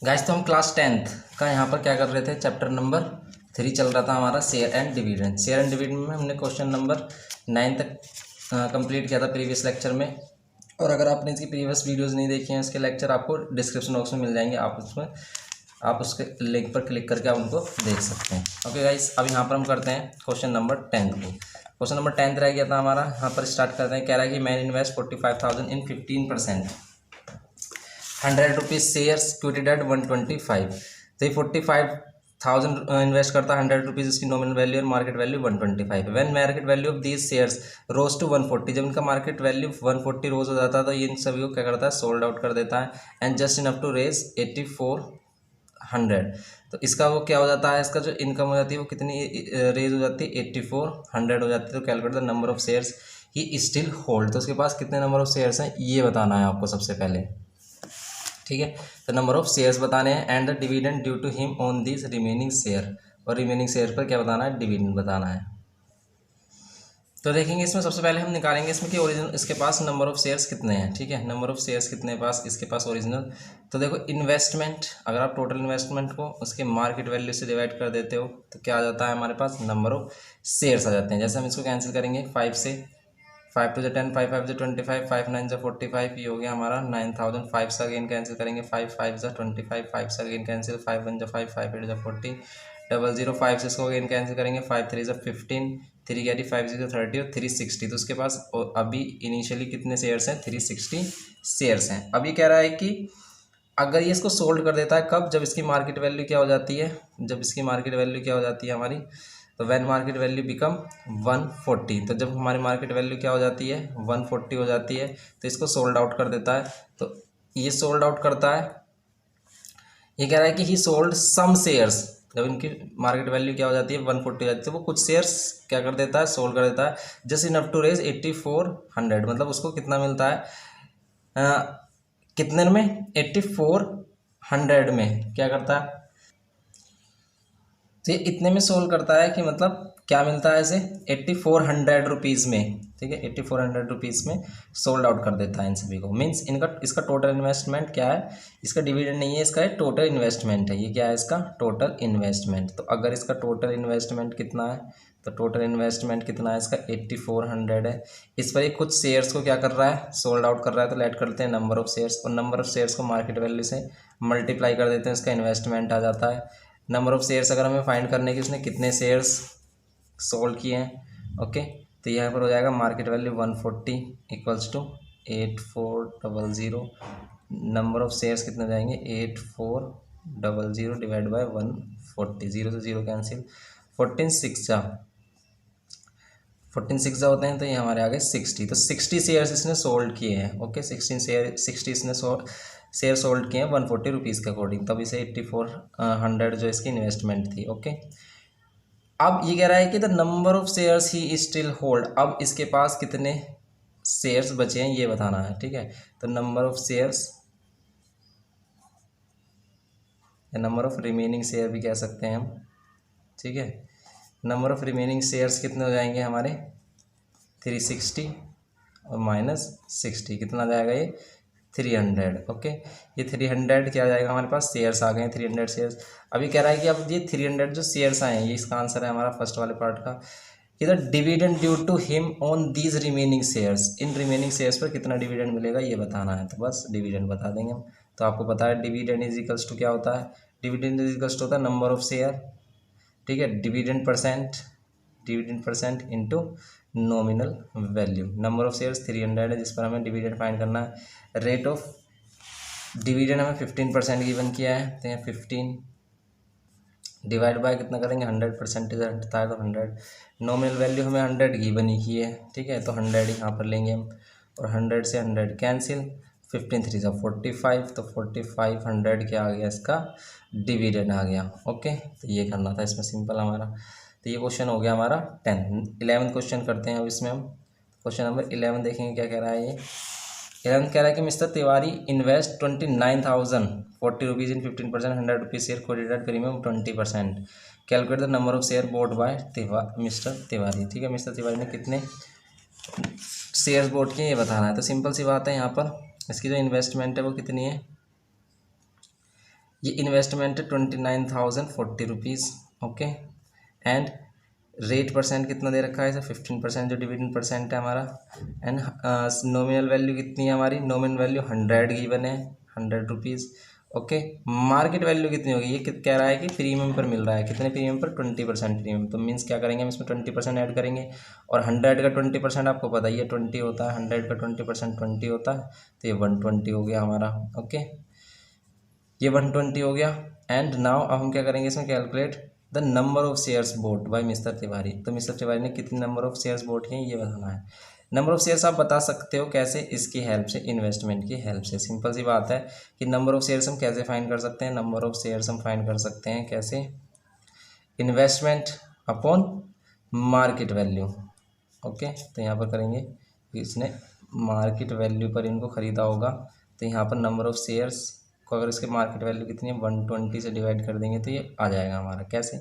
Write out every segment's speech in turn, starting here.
Guys तो हम class 10th का यहाँ पर क्या कर रहे थे, चैप्टर नंबर 3 चल रहा था हमारा share and dividend. Share and dividend में हमने क्वेश्चन नंबर 9 तक कंप्लीट किया था प्रीवियस लेक्चर में। और अगर आपने इसकी प्रीवियस वीडियोस नहीं देखी हैं, इसके लेक्चर आपको डिस्क्रिप्शन बॉक्स में मिल जाएंगे, आप उसके लिंक पर क्लिक करके आप उनको देख सकते हैं। ओके गाइस, अब यहाँ पर हम करते हैं क्वेश्चन नंबर 10 को। क्वेश्चन नंबर 10 रह गया था हमारा, यहाँ पर स्टार्ट करते हैं। कह रहा है कि मैन इन्वेस्ट 45,000 इन 15%, 100 रुपीज शेयर्स क्विटेड एट 125। तो ये 45,000 इन्वेस्ट करता है, 100 रुपीज इसकी नॉमिनल वैल्यू और market value 125। When market value of these shares rose to 140, जब इनका मार्केट वैल्यू 140 रोज हो जाता है तो ये इन सभी को क्या करता है, सोल्ड आउट कर देता है। And just enough to raise 8400। तो इसका वो क्या हो जाता है, इसका जो इनकम हो जाती है वो कितनी रेज हो जाती है, 8400 हो जाती है। तो calculate the number of shares he still hold. तो उसके पास कितने नंबर ऑफ शेयर्स हैं ये बताना है आपको सबसे पहले, ठीक है। तो नंबर ऑफ शेयर्स बताने हैं and the dividend due to him on this remaining share, और रिमेनिंग शेयर पर क्या बताना है, डिविडेंड बताना है। तो देखेंगे इसमें सबसे पहले हम निकालेंगे इसमें कि ओरिजिनल इसके पास नंबर ऑफ शेयर्स कितने हैं, ठीक है। नंबर ऑफ शेयर्स कितने पास इसके पास ओरिजिनल। तो देखो इन्वेस्टमेंट, अगर आप टोटल इन्वेस्टमेंट को उसके मार्केट वैल्यू से डिवाइड कर देते हो तो क्या आ जाता है, हमारे पास नंबर ऑफ शेयर्स आ जाते हैं। जैसे हम इसको कैंसिल करेंगे 5 से, 5 टू 10, 5 5 25, 5 9 45, ये हो गया हमारा 9000। 5 से अगेन कैंसिल करेंगे, 5 5 25, 5 से अगेन कैंसिल, 5 1 5, 5 8 40, 00। 5 से इसको अगेन कैंसिल करेंगे, 5 3 15, 3 कैरी 5 0 30 और 360। तो उसके पास अभी इनिशियली कितने शेयर्स हैं, 360 शेयर्स हैं। अभी कह रहा है कि अगर ये इसको सोल्ड कर देता है, कब, जब इसकी मार्केट वैल्यू क्या हो जाती है, जब इसकी मार्केट वैल्यू क्या हो जाती है हमारी, तो व्हेन मार्केट वैल्यू बिकम 140। तो जब हमारी मार्केट वैल्यू क्या हो जाती है, 140 हो जाती है, तो इसको सोल्ड आउट कर देता है। तो ये सोल्ड आउट करता है, ये कह रहा है कि ही सोल्ड सम शेयर्स। जब इनकी मार्केट वैल्यू क्या हो जाती है, 140 हो जाती है, तो वो कुछ शेयर्स क्या कर देता है, सोल्ड कर देता है। जस्ट इनफ टू रेज 8400, मतलब उसको कितना मिलता है, कितने में, 8400 में क्या करता है, तो ये इतने में सोल्व करता है कि मतलब क्या मिलता है इसे, 8400 रुपीज़ में, ठीक है। 8400 रुपीज़ में सोल्ड आउट कर देता है इन सभी को। मीन्स इनका इसका टोटल इन्वेस्टमेंट क्या है, इसका डिविडेंड नहीं है, इसका टोटल इन्वेस्टमेंट है। ये क्या है, इसका टोटल इन्वेस्टमेंट। तो अगर इसका टोटल इन्वेस्टमेंट कितना है, तो टोटल इन्वेस्टमेंट कितना है इसका, 8400 है। इस पर ये कुछ शेयर्स को क्या कर रहा है, सोल्ड आउट कर रहा है। तो लेट करते हैं नंबर ऑफ शेयर्स, और नंबर ऑफ शेयर्स को मार्केट वैल्यू से मल्टीप्लाई कर देते हैं, इसका इन्वेस्टमेंट आ जाता है। नंबर ऑफ शेयर्स अगर हमें फाइंड करने की, उसने कितने शेयर्स सोल्ड किए हैं, ओके। तो यहाँ पर हो जाएगा market value 140 equals to 8400। Number of shares कितने जाएंगे, 8400 डिवाइड बाय 140, 0 से 0 कैंसिल, 14 6 जा होते हैं, तो ये हमारे आगे 60। तो 60 शेयर्स इसने सोल्ड किए हैं, ओके। 60 इसने शेयर सोल्ड किए हैं 140 रुपीज़ के अकॉर्डिंग, तब इसे 8400 जो इसकी इन्वेस्टमेंट थी, ओके। अब ये कह रहा है कि the number of shares he still hold, अब इसके पास कितने शेयर्स बचे हैं ये बताना है, ठीक है। तो नंबर ऑफ शेयर्स या नंबर ऑफ रिमेनिंग शेयर भी कह सकते हैं हम, ठीक है। नंबर ऑफ रिमेनिंग शेयर्स कितने हो जाएंगे हमारे, 360 और -60 कितना जाएगा, ये 300, ओके। ये 300 क्या जाएगा, हमारे पास शेयर्स आ गए हैं 300 शेयर्स। अभी कह रहा है कि अब ये 300 जो शेयर्स आए हैं, ये इसका आंसर है हमारा फर्स्ट वाले पार्ट का। इधर dividend due to him on these remaining shares, इन रिमेनिंग शेयर्स पर कितना डिविडेंड मिलेगा ये बताना है। तो बस डिविडेंड बता देंगे हम। तो आपको पता है डिविडेंड इज इक्वल्स टू क्या होता है, डिविडेंड इज इक्वल्स टू होता है नंबर ऑफ शेयर, ठीक है। Dividend percent into nominal value. Number of shares 300 है, जिस पर हमें डिविडेंड फाइंड करना है। रेट ऑफ डिविडेंड हमें 15% गिवन किया है, तो यहाँ 15 डिवाइड बाय कितना करेंगे, 100% हटता है तो 100। नॉमिनल वैल्यू हमें 100 गिवन ही की है, ठीक है। तो 100 यहाँ पर लेंगे हम, और 100 से 100 कैंसिल, 15 3 45, तो 4500 क्या आ गया, इसका डिविडेंड आ गया, ओके। तो ये करना था इसमें सिंपल हमारा। तो ये क्वेश्चन हो गया हमारा 10। 11th क्वेश्चन करते हैं अब इसमें हम। क्वेश्चन नंबर 11 देखेंगे क्या कह रहा है ये। 11th कह रहा है कि Mr Tiwari invest 29,000 40 rupees in 15%, 100 rupees share credited premium 20%। Calculate the number of share bought by Mr Tiwari, ठीक है। मिस्टर तिवारी ने कितने शेयर्स बोट किए ये बताना है। तो सिंपल सी बात है, यहाँ पर इसकी जो इन्वेस्टमेंट है वो कितनी है, ये इन्वेस्टमेंट है 29,040 rupees. Okay, and rate percent कितना दे रखा है इसे 15% जो डिविडेंड परसेंट है हमारा। एंड नॉमिनल वैल्यू कितनी है हमारी, नॉमिनल वैल्यू 100 गिवन है, 100 रुपीज़। ओके, मार्केट वैल्यू कितनी होगी, ये कह रहा है कि प्रीमियम पर मिल रहा है, कितने प्रीमियम पर, 20% प्रीमियम। तो मीन्स क्या करेंगे हम इसमें 20% ऐड करेंगे, और 100 का 20% आपको पता ही है 20 होता है, 100 का 20% 20 होता है, तो ये 120 हो गया हमारा। ओके, ये 120 हो गया। एंड नाउ अब हम क्या करेंगे इसमें, calculate the number of shares bought by Mr Tiwari. तो मिस्टर तिवारी ने कितनी नंबर ऑफ शेयर्स बोट किए ये बताना है। नंबर ऑफ शेयर्स आप बता सकते हो कैसे, इसकी हेल्प से, इन्वेस्टमेंट की हेल्प से। सिंपल सी बात है कि नंबर ऑफ शेयर्स हम कैसे फाइंड कर सकते हैं, नंबर ऑफ शेयर्स हम फाइंड कर सकते हैं कैसे, investment upon market value. Okay, तो यहाँ पर करेंगे कि इसने मार्केट वैल्यू पर इनको ख़रीदा होगा, तो यहाँ पर नंबर ऑफ शेयर्स को अगर इसके मार्केट वैल्यू कितनी है 120 से डिवाइड कर देंगे तो ये आ जाएगा हमारा। कैसे,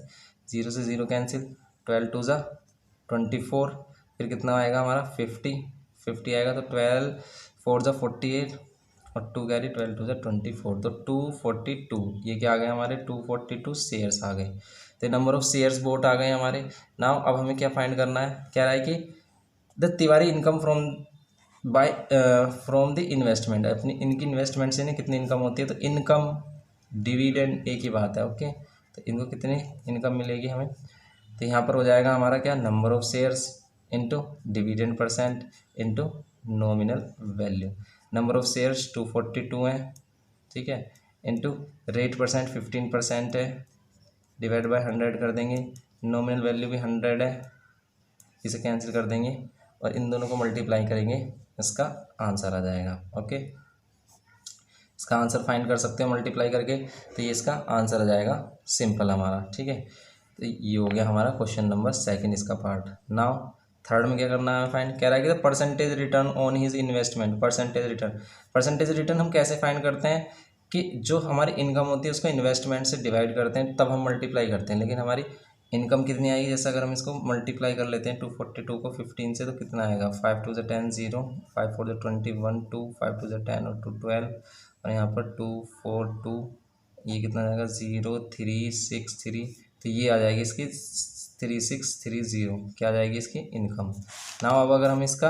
0 से 0 कैंसिल, 12 2 ज़ा 24, फिर कितना आएगा हमारा 50 आएगा, तो 12 4 ज़ा 48 और 2 कैरी, 12 2 ज़ा 24, तो 242, ये क्या आ गया हमारे 242 शेयर्स आ गए। तो नंबर ऑफ शेयर्स बोट आ गए हमारे। नाउ अब हमें क्या फाइंड करना है, कह रहा है कि the Tiwari income from the investment, अपनी इनकी इन्वेस्टमेंट से ना कितनी इनकम होती है, तो इनकम डिविडेंड एक ही बात है। ओके, तो इनको कितनी इनकम मिलेगी हमें, तो यहाँ पर हो जाएगा हमारा क्या, number of shares into dividend percent into nominal value. Number of shares 242 है, ठीक है, इंटू रेट परसेंट 15% है, डिवाइड बाय 100 कर देंगे, नॉमिनल वैल्यू भी 100 है, इसे कैंसिल कर देंगे और इन दोनों को मल्टीप्लाई करेंगे, इसका आंसर आ जाएगा। ओके, इसका आंसर फाइंड कर सकते हो मल्टीप्लाई करके, तो ये इसका आंसर आ जाएगा, सिंपल हमारा। ठीक है, तो ये हो गया हमारा क्वेश्चन नंबर 2 इसका पार्ट। नाउ थर्ड में क्या करना है फाइंड, कह रहा है कि percentage return on his investment. Percentage return हम कैसे फाइंड करते हैं कि जो हमारी इनकम होती है उसको इन्वेस्टमेंट से डिवाइड करते हैं, तब हम मल्टीप्लाई करते हैं। लेकिन हमारी इनकम कितनी आएगी, जैसे अगर हम इसको मल्टीप्लाई कर लेते हैं 242 को 15 से, तो कितना आएगा, 5 2 10 0, 5 4 21 2, 5 2 10 और 2 12, और यहाँ पर 2 4 2, ये कितना आएगा 0 3 6 3, तो ये आ जाएगी इसकी 3630, क्या आ जाएगी इसकी इनकम। नाउ अब अगर हम इसका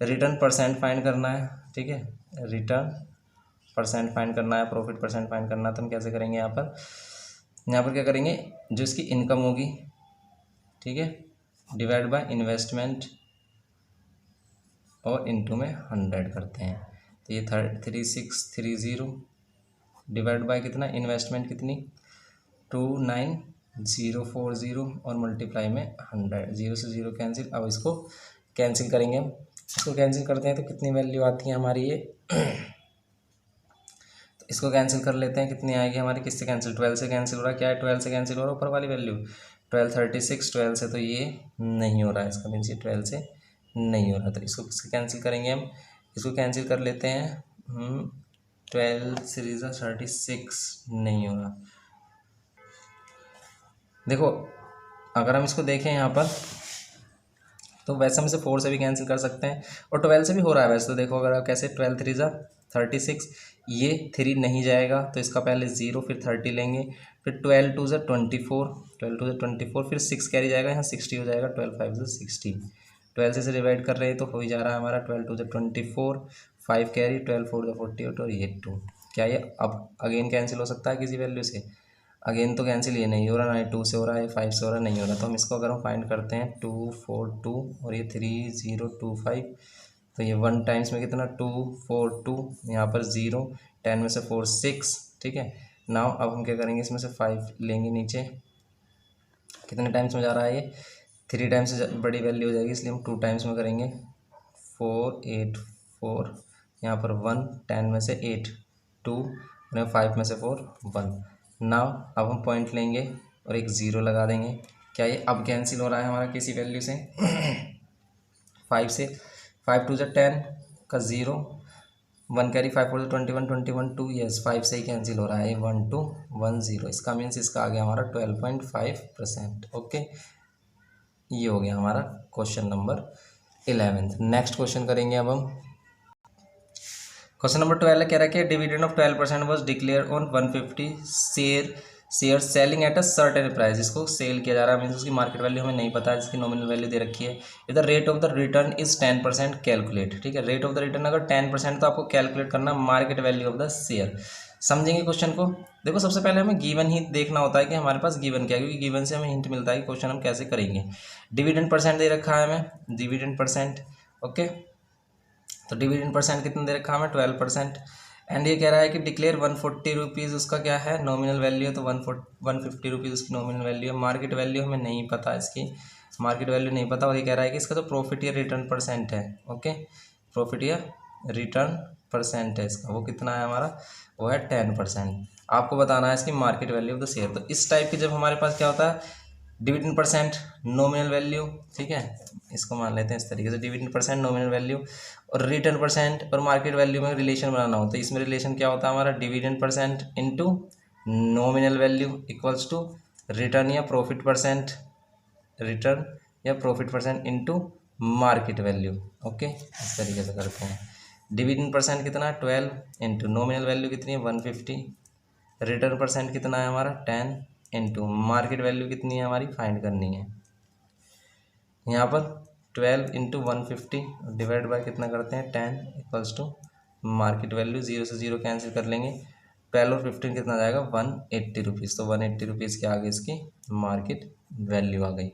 रिटर्न परसेंट फाइंड करना है, ठीक है, रिटर्न परसेंट फाइंड करना है, प्रॉफिट परसेंट फाइंड करना है, तो हम कैसे करेंगे, यहाँ पर क्या करेंगे, जो इसकी इनकम होगी, ठीक है, डिवाइड बाय इन्वेस्टमेंट और इनटू में 100 करते हैं, तो ये 3630 डिवाइड बाय कितना, इन्वेस्टमेंट कितनी 29040 और मल्टीप्लाई में 100, 0 से 0 कैंसिल। अब इसको कैंसिल करेंगे हम, इसको कैंसिल करते हैं तो कितनी वैल्यू आती है हमारी ये तो इसको कैंसिल कर लेते हैं, कितनी आएगी हमारी, किससे कैंसिल, 12 से कैंसिल हो रहा है, क्या है 12 से कैंसिल हो रहा है, ऊपर वाली वैल्यू 12 36, 12 से तो ये नहीं हो रहा है, इसका मीन्स ये 12 से नहीं हो रहा, तो इसको किससे कैंसिल करेंगे हम, इसको कैंसिल कर लेते हैं 12 सीरीज 36 नहीं हो रहा। देखो अगर हम इसको देखें यहाँ पर, तो वैसे हम इसे 4 से भी कैंसिल कर सकते हैं और 12 से भी हो रहा है वैसे, तो देखो अगर कैसे 12 3 36, ये 3 नहीं जाएगा तो इसका पहले 0 फिर 30 लेंगे, फिर 12 2 24, 12 2 24, फिर 6 कैरी जाएगा, यहाँ 60 हो जाएगा, 12 5 60, 12 से डिवाइड कर रहे हैं तो हो ही जा रहा है हमारा, 12 2 24, 5 कैरी, 12 4 48 और ये 2, क्या ये अब अगेन कैंसिल हो सकता है किसी वैल्यू से, अगेन तो कैंसिल ये नहीं हो रहा, ना 2 से हो रहा है, 5 से हो रहा है, नहीं हो रहा, तो हम इसको अगर हम फाइंड करते हैं 2 4 2 और ये 3 0 2 5, तो ये 1 टाइम्स में कितना 2 4 2, यहाँ पर 0, 10 में से 4 6, ठीक है। नाउ अब हम क्या करेंगे, इसमें से 5 लेंगे नीचे, कितने टाइम्स में जा रहा है ये 3 टाइम्स से बड़ी वैल्यू हो जाएगी, इसलिए हम 2 टाइम्स में करेंगे, 4 8 4, यहाँ पर 1, 10 में से 8 2, 5 में से 4 1। नाउ अब हम पॉइंट लेंगे और एक 0 लगा देंगे, क्या ये अब कैंसिल हो रहा है हमारा किसी वैल्यू से 5 से, 5 2 10 का 0, 1 कैरी, 5 4 21 21 2, यस 5 से ही कैंसिल हो रहा है 1 2 1 0, इसका मीन्स इसका आ गया हमारा 12.5%। ओके, ये हो गया हमारा क्वेश्चन नंबर 11। नेक्स्ट क्वेश्चन करेंगे अब हम, क्वेश्चन नंबर 12 कह रहा है कि dividend of 12% was declare on 150 share selling at a certain price. इसको सेल किया जा रहा है, मीन्स उसकी मार्केट वैल्यू हमें नहीं पता है, जिसकी नॉमिनल वैल्यू दे रखी है। इधर rate of the return is 10% calculate, ठीक है। रेट ऑफ द रिटर्न अगर 10% तो आपको कैलकुलेट करना market value of the share. समझेंगे क्वेश्चन को। देखो सबसे पहले हमें गिवन ही देखना होता है कि हमारे पास गिवन क्या है, क्योंकि गिवन से हमें हिंट मिलता है कि क्वेश्चन हम कैसे करेंगे। डिविडेंड परसेंट दे रखा है हमें, डिविडेंड परसेंट, ओके। तो डिविडेंड परसेंट कितना दे रखा है हमें, 12%। एंड ये कह रहा है कि डिक्लेयर 140 रुपीज़ उसका क्या है, नॉमिनल वैल्यू है, तो 150 रुपीज़ उसकी नॉमिनल वैल्यू है। मार्केट वैल्यू हमें नहीं पता, इसकी मार्केट वैल्यू नहीं पता। और ये कह रहा है कि इसका जो प्रॉफिट या रिटर्न परसेंट है, ओके, प्रॉफिट या रिटर्न परसेंट है इसका, वो कितना है हमारा, वो है 10%। आपको बताना है इसकी market value of the share. तो इस टाइप की जब हमारे पास क्या होता है, डिविडेंड परसेंट, नॉमिनल वैल्यू, ठीक है, इसको मान लेते हैं इस तरीके से, डिविडेंड परसेंट, नॉमिनल वैल्यू और रिटर्न परसेंट और मार्केट वैल्यू में रिलेशन बनाना होता है। इसमें रिलेशन क्या होता है हमारा, dividend percent into nominal value equals to return या प्रॉफिट परसेंट, रिटर्न या profit percent into market value, okay. इस तरीके से करते हैं। डिविडेंड परसेंट कितना है, 12, इंटू नॉमिनल वैल्यू कितनी है, 150, रिटर्न परसेंट कितना है हमारा, 10, इंटू मार्केट वैल्यू कितनी है हमारी, फाइंड करनी है। यहाँ पर 12 इंटू 150 डिवाइड बाय कितना करते हैं, 10 इक्वल्स टू मार्केट वैल्यू, 0 से 0 कैंसिल कर लेंगे, 12 और 15 कितना आ जाएगा, 180 रुपीज़। तो 180 रुपीज़ के आगे इसकी मार्केट वैल्यू आ गई,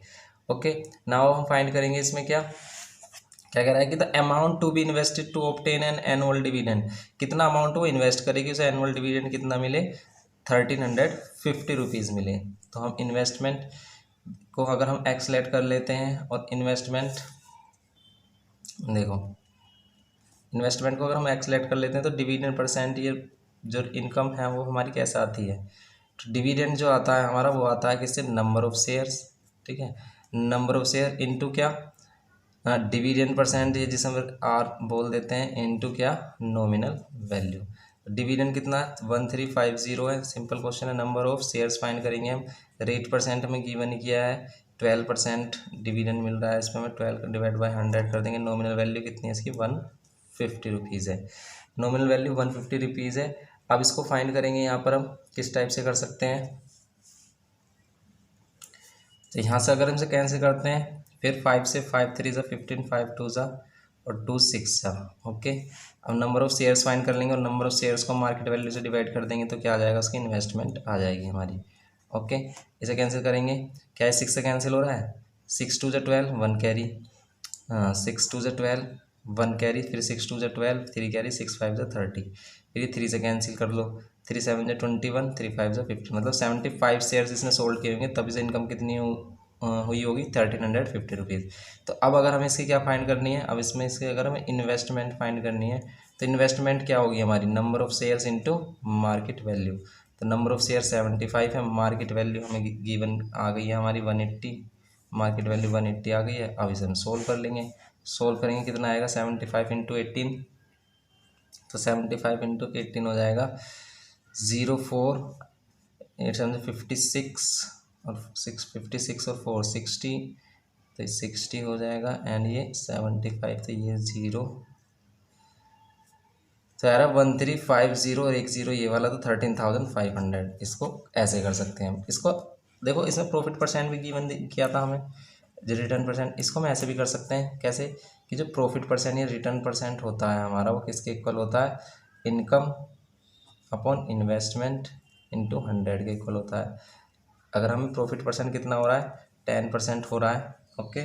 ओके। नाउ हम फाइंड करेंगे इसमें क्या क्या कह रहा है कि the amount to be invested to obtain an annual dividend, कितना अमाउंट वो इन्वेस्ट करेगी, उसे एनुअल डिविडेंड कितना मिले, 1350 रुपीज़ मिले। तो हम इन्वेस्टमेंट को अगर हम एक्सलेट कर लेते हैं और इन्वेस्टमेंट, देखो इन्वेस्टमेंट को अगर हम एक्सलेट कर लेते हैं तो डिविडेंड परसेंट, ये जो इनकम है वो हमारी कैसे आती है, तो डिविडेंड जो आता है हमारा वो आता है किससे, नंबर ऑफ शेयर्स, ठीक है, नंबर ऑफ शेयर इनटू क्या, डिविडेंड परसेंट, ये जिसे हम आर बोल देते हैं, इनटू क्या, नॉमिनल वैल्यू। डिविडेंड कितना 1350 है, सिंपल क्वेश्चन है। नंबर ऑफ शेयर्स फाइंड करेंगे हम, रेट परसेंट हमें गिवन ही किया है, 12% डिविडेंड मिल रहा है, इसमें हमें 12 डिवाइड बाई 100 कर देंगे। नॉमिनल वैल्यू कितनी है इसकी, 150 रुपीज़ है, नॉमिनल वैल्यू 150 रुपीज़ है। अब इसको फाइंड करेंगे यहाँ पर हम किस टाइप से कर सकते हैं, तो यहाँ से अगर हमसे कैंसिल करते हैं, फिर 5 से 5 3 ज़ा 15, 5 2 ज़ा और 2 6 ज़ा, ओके। अब नंबर ऑफ़ शेयर्स फाइंड कर लेंगे और नंबर ऑफ़ शेयर्स को मार्केट वैल्यू से डिवाइड कर देंगे, तो क्या आ जाएगा, उसकी इन्वेस्टमेंट आ जाएगी हमारी, ओके। इसे कैंसिल करेंगे, क्या है, 6 से कैंसिल हो रहा है, 6 2 ज़ा 12, 1 कैरी, 6 2 ज़ा 12, 1 कैरी, फिर 6 2 ज़ा 12, 3 कैरी, 6 5 ज़ा 30, फिर ये 3 से कैंसिल कर लो, 3 7 ज़ा 21, 3 5 ज़ा 50, मतलब 75 शेयर्स इसने सोल्ड किए होंगे, तभी से इनकम कितनी हुई होगी, 1350 रुपीज़। तो अब अगर हमें इसकी क्या फाइंड करनी है, अब इसमें इसके अगर हमें इन्वेस्टमेंट फाइंड करनी है, तो इन्वेस्टमेंट क्या होगी हमारी, number of shares into market value. तो नंबर ऑफ़ शेयर 75 है, मार्केट वैल्यू हमें गिवन आ गई है हमारी 180, मार्केट वैल्यू 180 आ गई है। अब इसे हम सोल्व कर लेंगे, सोल्व करेंगे कितना आएगा, 75 इंटू 18, तो 75 इंटू 18 हो जाएगा 04 856 और 656 और 460, तो 60 हो जाएगा, एंड ये 75, तो ये 0, तो यार 1350 और 10 ये वाला, तो 13,500। इसको ऐसे कर सकते हैं हम, इसको देखो इसमें प्रॉफिट परसेंट भी गिवन किया था हमें, जो रिटर्न परसेंट, इसको हम ऐसे भी कर सकते हैं, कैसे कि जो प्रॉफिट परसेंट या रिटर्न परसेंट होता है हमारा, वो किसके इक्वल होता है, इनकम अपॉन इन्वेस्टमेंट इंटू 100 के इक्वल होता है। अगर हमें प्रॉफिट परसेंट कितना हो रहा है, 10% हो रहा है, ओके।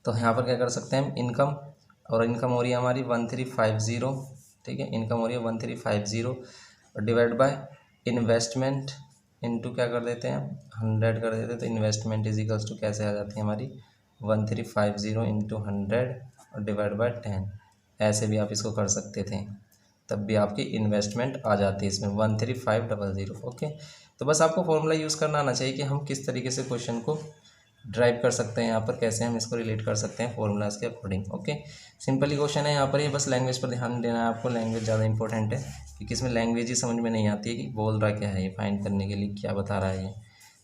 तो यहाँ पर क्या कर सकते हैं हम, इनकम, और इनकम हो रही है हमारी 1350, ठीक है, इनकम हो रही है 1350 और डिवाइड बाय इन्वेस्टमेंट इनटू क्या कर देते हैं, 100 कर देते हैं, तो इन्वेस्टमेंट इज इक्वल्स टू कैसे आ जाती है हमारी, 1350 इंटू 100 और डिवाइड बाय 10। ऐसे भी आप इसको कर सकते थे, तब भी आपकी इन्वेस्टमेंट आ जाती है इसमें 13500, ओके। तो बस आपको फॉर्मूला यूज़ करना आना चाहिए कि हम किस तरीके से क्वेश्चन को ड्राइव कर सकते हैं, यहाँ पर कैसे हम इसको रिलेट कर सकते हैं फॉर्मूलाज के अकॉर्डिंग, ओके। सिंपली क्वेश्चन है यहाँ पर, ये बस लैंग्वेज पर ध्यान देना है आपको, लैंग्वेज ज़्यादा इंपॉर्टेंट है, क्योंकि इसमें लैंग्वेज ही समझ में नहीं आती है कि बोल रहा क्या है, ये फाइंड करने के लिए क्या बता रहा है ये।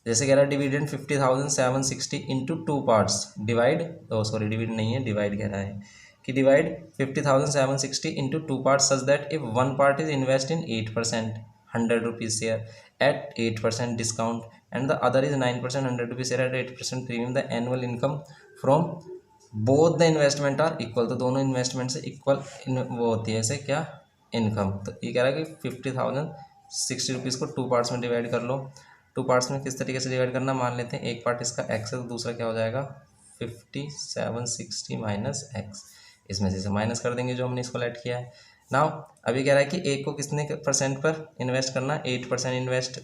जैसे कह रहा है dividend 50,760 into 2 parts divide, sorry dividend नहीं है, डिवाइड कह रहा है कि divide 50,760 into two part such that if one part is invest in 8%, 100 rupees share at 8% discount and the other is 9%, 100 rupees share at 8% premium, the annual income from both the investment are equal. तो दोनों investment से equal वो होती है ऐसे क्या, income. तो ये कह रहा है कि 50,060 रुपीज़ को टू पार्ट्स में डिवाइड कर लो। टू पार्ट्स में किस तरीके से डिवाइड करना, मान लेते हैं एक पार्ट इसका एक्स है तो दूसरा क्या हो जाएगा 5760 माइनस एक्स, इसमें से माइनस कर देंगे जो हमने इसको लेट किया है। नाउ अभी कह रहा है कि एक को कितने परसेंट पर इन्वेस्ट करना, 8% इन्वेस्ट।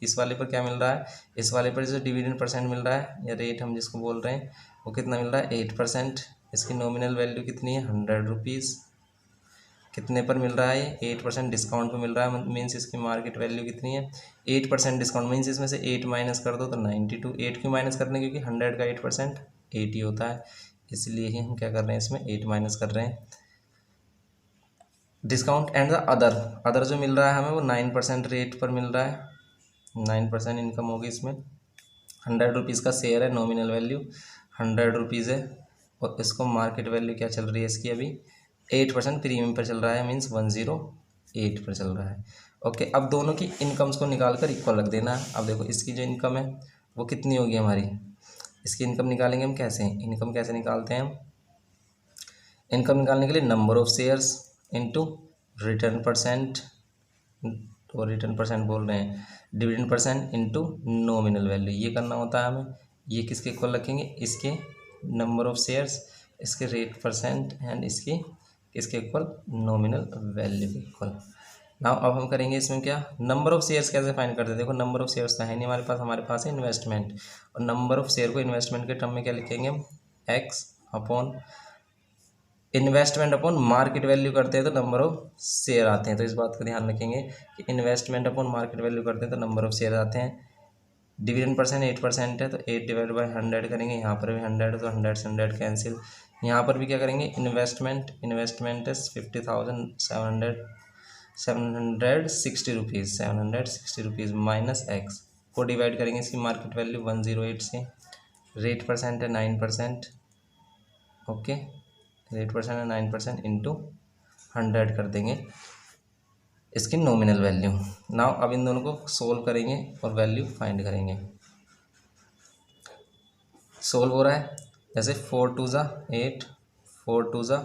इस वाले पर क्या मिल रहा है, इस वाले पर जो डिविडेंड परसेंट मिल रहा है या रेट हम जिसको बोल रहे हैं वो कितना मिल रहा है 8%। इसकी नॉमिनल वैल्यू कितनी है 100 रुपीज़। कितने पर मिल रहा है ये 8% डिस्काउंट पे मिल रहा है, मीन्स इसकी मार्केट वैल्यू कितनी है 8% डिस्काउंट, मीन्स इसमें से 8 माइनस कर दो तो 92। 8 क्यों माइनस करने, क्योंकि 100 का 8% 80 होता है, इसलिए ही हम क्या कर रहे हैं इसमें 8 माइनस कर रहे हैं। डिस्काउंट एंड द अदर जो मिल रहा है हमें वो 9% रेट पर मिल रहा है, 9% इनकम होगी इसमें। 100 रुपीज़ का शेयर है, नॉमिनल वैल्यू 100 रुपीज़ है और इसको मार्केट वैल्यू क्या चल रही है इसकी अभी 8% प्रीमियम पर चल रहा है, मीन्स 108 पर चल रहा है। ओके, अब दोनों की इनकम्स को निकाल कर इक्वल रख देना है। अब देखो इसकी जो इनकम है वो कितनी होगी हमारी, इसकी इनकम निकालेंगे हम कैसे, इनकम कैसे निकालते हैं हम, इनकम निकालने के लिए number of shares into return percent, और रिटर्न परसेंट बोल रहे हैं dividend percent into nominal value, ये करना होता है हमें। ये किसके इक्वल रखेंगे, इसके नंबर ऑफ शेयर्स, इसके रेट परसेंट एंड इसके इक्वल नॉमिनल वैल्यू के इक्वल। नाउ अब हम करेंगे इसमें क्या, नंबर ऑफ शेयर्स कैसे फाइंड करते हैं। देखो नंबर ऑफ शेयर्स तो है नहीं हमारे पास है इन्वेस्टमेंट, और नंबर ऑफ शेयर को इन्वेस्टमेंट के टर्म में क्या लिखेंगे हम, x upon investment upon market value करते हैं तो नंबर ऑफ शेयर आते हैं। तो इस बात का ध्यान रखेंगे कि इन्वेस्टमेंट अपॉन मार्केट वैल्यू करते हैं तो नंबर ऑफ शेयर आते हैं। डिविडेंड परसेंट 8% है तो 8 डिवाइड बाई 100 करेंगे, यहाँ पर भी 100 है तो 100 से 100 कैंसिल। यहाँ पर भी क्या करेंगे, इन्वेस्टमेंट है 50,760 रुपीज़, 760 रुपीज़ माइनस एक्स को डिवाइड करेंगे इसकी मार्केट वैल्यू 108 से। रेट परसेंट है 9%, ओके, रेट परसेंट है 9% इंटू 100 कर देंगे इसकी नॉमिनल वैल्यू। नाउ अब इन दोनों को सोल्व करेंगे और वैल्यू फाइंड करेंगे। सोल्व हो रहा है जैसे 4 2 ज़ा 8, 4 2 ज़ा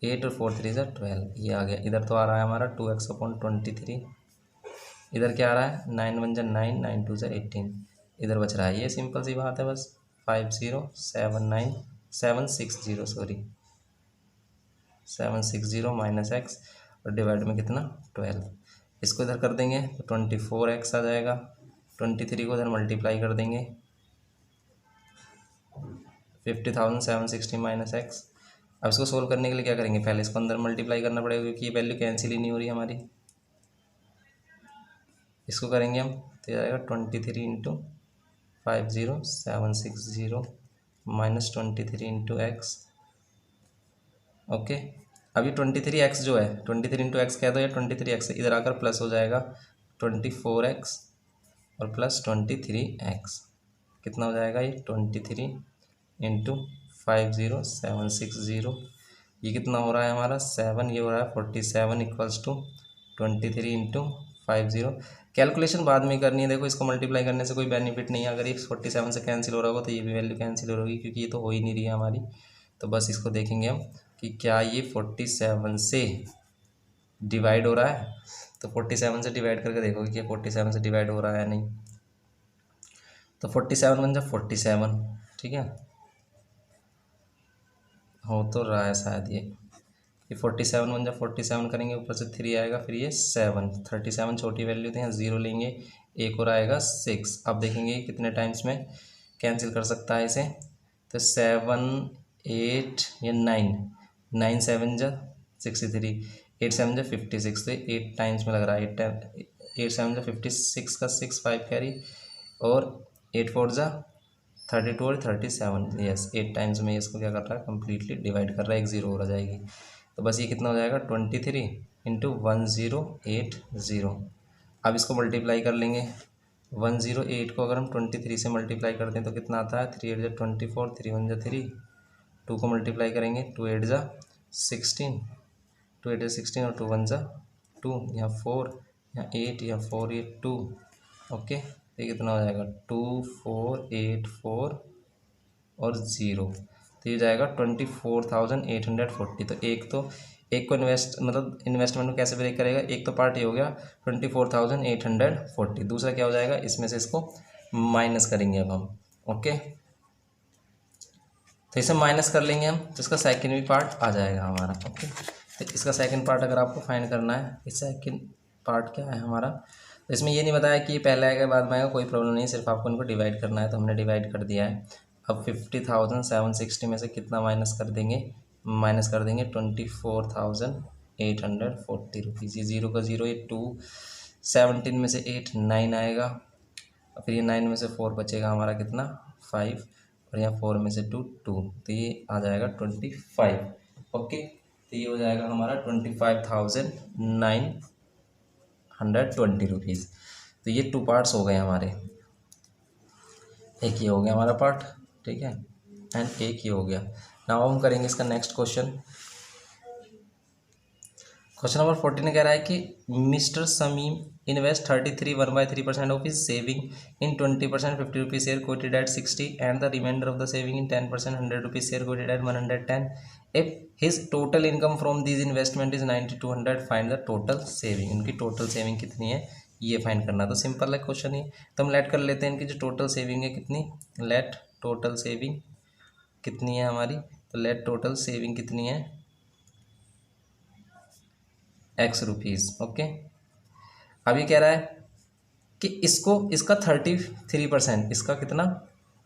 8 और 4 3 ज़ा 12, ये आ गया। इधर तो आ रहा है हमारा 2x अपॉन 23, इधर क्या आ रहा है 9 1 ज़ा 9, 9 2 ज़ा 18, इधर बच रहा है, ये सिंपल सी बात है बस 760 माइनस एक्स और डिवाइड में कितना 12, इसको इधर कर देंगे तो 24x आ जाएगा। 23 को इधर मल्टीप्लाई कर देंगे 50,760 माइनस एक्स। अब इसको सोल्व करने के लिए क्या करेंगे, पहले इसको अंदर मल्टीप्लाई करना पड़ेगा क्योंकि ये वैल्यू कैंसिल ही नहीं हो रही हमारी। इसको करेंगे हम तो जाएगा 23 into 50,760 minus 23 into x. Okay, अभी 23x जो है 23 इंटू एक्स कह दो या 23x इधर आकर प्लस हो जाएगा 24x और प्लस 23x, कितना हो जाएगा ये 23 इंटू 50,760, ये कितना हो रहा है हमारा 7, ये हो रहा है 47 इक्वल्स टू 23 इंटू 50। कैलकुलेशन बाद में करनी है, देखो इसको मल्टीप्लाई करने से कोई बेनिफिट नहीं है, अगर ये 47 से कैंसिल हो रहा होगा तो ये भी वैल्यू कैंसिल हो रही क्योंकि ये तो हो ही नहीं रही है हमारी। तो बस इसको देखेंगे हम कि क्या ये 47 से डिवाइड हो रहा है, तो 47 से डिवाइड करके देखोगे कि 47 से डिवाइड हो रहा है या नहीं। तो 47 बन जाए 47, ठीक है, हो तो रहा है शायद ये 47 बन जाए 47 करेंगे, ऊपर से 3 आएगा, फिर ये 7, 37 छोटी वैल्यू थी, यहाँ 0 लेंगे, एक और आएगा 6। अब देखेंगे कितने टाइम्स में कैंसिल कर सकता है इसे, तो 7 8 या 9 7 जा 63, 8 7 जा 56, तो 8 टाइम्स में लग रहा है, 8 7 जा 56 का 6 5 कैरी और 8 4 जा 32 और 37, यस 8 टाइम्स में इसको क्या कर रहा है कम्प्लीटली डिवाइड कर रहा है, एक 0 हो जाएगी। तो बस ये कितना हो जाएगा 23 इंटू 1080। अब इसको मल्टीप्लाई कर लेंगे, 108 को अगर हम 23 से मल्टीप्लाई करते हैं तो कितना आता है 3 8 जा 24, 3 1 जा 3 2 को मल्टीप्लाई करेंगे, 2 8 जा 16, 2 8 जा 16 और 2 1 जा 2, यहाँ 4, यहाँ 8, यहाँ 4 8 2। ओके, ये कितना हो जाएगा 2 4 8 4 और 0, तो ये जाएगा 24,840। तो एक को इन्वेस्टमेंट को कैसे ब्रेक करेगा, एक तो पार्ट ये हो गया 24,840, दूसरा क्या हो जाएगा, इसमें से इसको माइनस करेंगे अब हम। ओके, तो इसे माइनस कर लेंगे हम, तो इसका सेकंड भी पार्ट आ जाएगा हमारा। ओके, तो इसका सेकंड पार्ट अगर आपको फाइंड करना है, इस सेकंड पार्ट क्या है हमारा, तो इसमें ये नहीं बताया कि ये पहले आएगा बाद में आएगा, कोई प्रॉब्लम नहीं, सिर्फ आपको इनको डिवाइड करना है, तो हमने डिवाइड कर दिया है। अब 50,760 में से कितना माइनस कर देंगे, 24,840 रुपीज़। ये 0 का 0, ये 2, 17 में से 8 9 आएगा, और फिर ये 9 में से 4 बचेगा हमारा कितना 5, और यहाँ 4 में से 2 2, तो ये आ जाएगा 25। ओके, तो ये हो जाएगा हमारा 25,920 रुपीज़। तो ये 2 पार्ट्स हो गए हमारे, एक ये हो गया हमारा पार्ट, ठीक है, एंड एक ये हो गया। नाउ हम करेंगे इसका नेक्स्ट क्वेश्चन। क्वेश्चन नंबर 14 कह रहा है कि Mr Samim invest 33 1/3% of his saving in 20% 50 rupees share quoted at 60 and the remainder of the saving in 10% 100 rupees share quoted at 110। If his total income from this investment is 9200, find the total saving. उनकी total saving कितनी है ये find करना। तो simple है question ही, तो हम late कर लेते हैं इनकी जो टोटल सेविंग है कितनी, लेट टोटल सेविंग कितनी है हमारी, तो लेट टोटल सेविंग कितनी है x रुपीज़। ओके, अभी कह रहा है कि इसका 33%, इसका कितना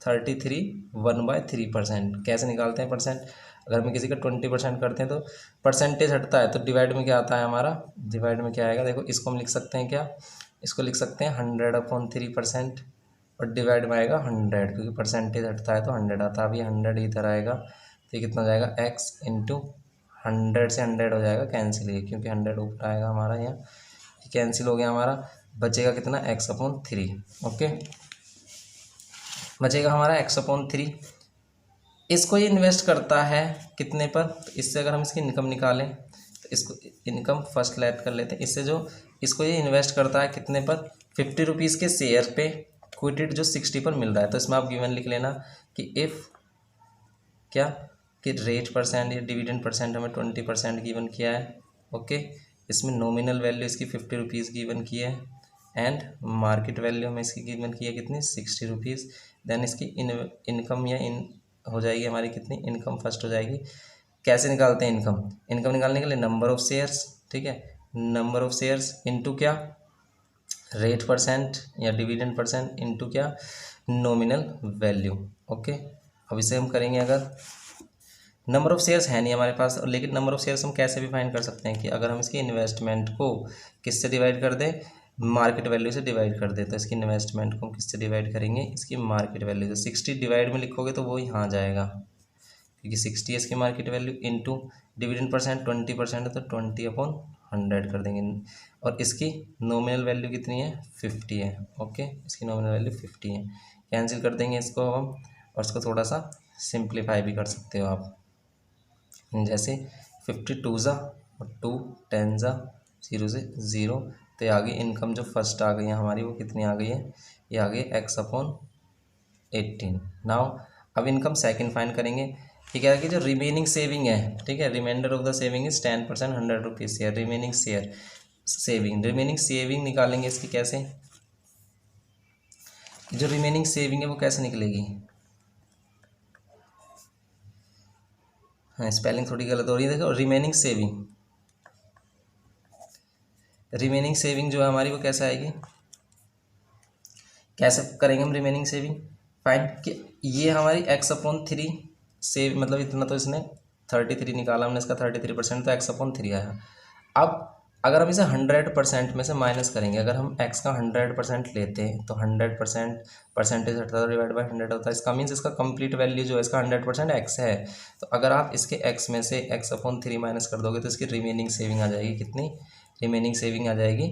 33 1/3%। कैसे निकालते हैं परसेंट, अगर हम किसी का 20% करते हैं तो परसेंटेज हटता है, तो डिवाइड में क्या आता है हमारा, डिवाइड में क्या आएगा, देखो इसको हम लिख सकते हैं क्या, इसको लिख सकते हैं 100/3%, और डिवाइड में आएगा 100, क्योंकि परसेंटेज हटता है तो 100 आता है। अभी 100 इधर आएगा, तो ये कितना हो जाएगा x इंटू 100 से 100 हो जाएगा कैंसिल, ये क्योंकि 100 ऊपर आएगा हमारा, यहाँ कैंसिल हो गया हमारा, बचेगा कितना x/3। ओके, बचेगा हमारा x/3। इसको ये इन्वेस्ट करता है कितने पर, तो इससे अगर हम इसकी इनकम निकालें, तो इसको इनकम फर्स्ट लेट कर लेते हैं, इससे जो इसको ये इन्वेस्ट करता है कितने पर, 50 रुपीज़ के शेयर पे, क्विटेड जो 60 पर मिल रहा है। तो इसमें आप गिवन लिख लेना कि इफ़ क्या कि रेट परसेंट या डिविडेंड परसेंट हमें 20% गिवन किया है। ओके, इसमें नॉमिनल वैल्यू इसकी 50 रुपीज़ गिवन की है, एंड मार्केट वैल्यू हमें इसकी गिवन की है कितनी 60 रुपीज़। देन इसकी इनकम या हो जाएगी हमारी कितनी, इनकम फर्स्ट हो जाएगी। कैसे निकालते हैं इनकम, इनकम निकालने के लिए नंबर ऑफ शेयर्स, ठीक है, नंबर ऑफ शेयर्स इंटू क्या रेट परसेंट या डिविडेंड परसेंट इंटू क्या नॉमिनल वैल्यू। ओके, अब इसे हम करेंगे, अगर नंबर ऑफ शेयर्स है नहीं हमारे पास, लेकिन नंबर ऑफ शेयर्स हम कैसे भी फाइंड कर सकते हैं कि अगर हम इसकी इन्वेस्टमेंट को किससे डिवाइड कर दें, मार्केट वैल्यू से डिवाइड कर दें। तो इसकी इन्वेस्टमेंट को हम किससे डिवाइड करेंगे, इसकी मार्केट वैल्यू से। 60 डिवाइड में लिखोगे तो वो यहाँ जाएगा, क्योंकि 60 है इसकी market value, into dividend percent 20% है तो 20/100 कर देंगे, और इसकी नॉमिनल वैल्यू कितनी है 50 है। ओके, इसकी नॉमिनल वैल्यू 50 है, कैंसिल कर देंगे इसको अब हम, और इसको थोड़ा सा सिंप्लीफाई भी कर सकते हो आप, जैसे 52 ज़ा और 2 10 ज़ा 0 से 0, तो ये आगे इनकम जो फर्स्ट आ गई है हमारी वो कितनी आ गई है, ये आ गई x/18। नाउ अब इनकम सेकंड फाइंड करेंगे। ये कह रहा है कि जो रिमेनिंग सेविंग है, ठीक है, remainder of the saving is 10% 100 rupees share, remaining saving निकालेंगे इसकी कैसे, जो रिमेनिंग सेविंग है वो कैसे निकलेगी, हाँ स्पेलिंग थोड़ी गलत हो रही है, देखो रिमेनिंग सेविंग जो है हमारी वो कैसे आएगी, कैसे करेंगे हम रिमेनिंग सेविंग फाइंड, कि ये हमारी x/3 सेव, मतलब इतना तो इसने 33 निकाला हमने, इसका 33% तो x/3 आया। अब अगर हम इसे 100% में से माइनस करेंगे, अगर हम x का 100% लेते हैं तो 100% परसेंटेज हटता है, डिवाइड बाई 100 होता है, इसका मीन्स इसका कंप्लीट वैल्यू जो है इसका 100% x है। तो अगर आप इसके x में से x/3 माइनस कर दोगे तो इसकी रिमेनिंग सेविंग आ जाएगी कितनी, रिमेनिंग सेविंग आ जाएगी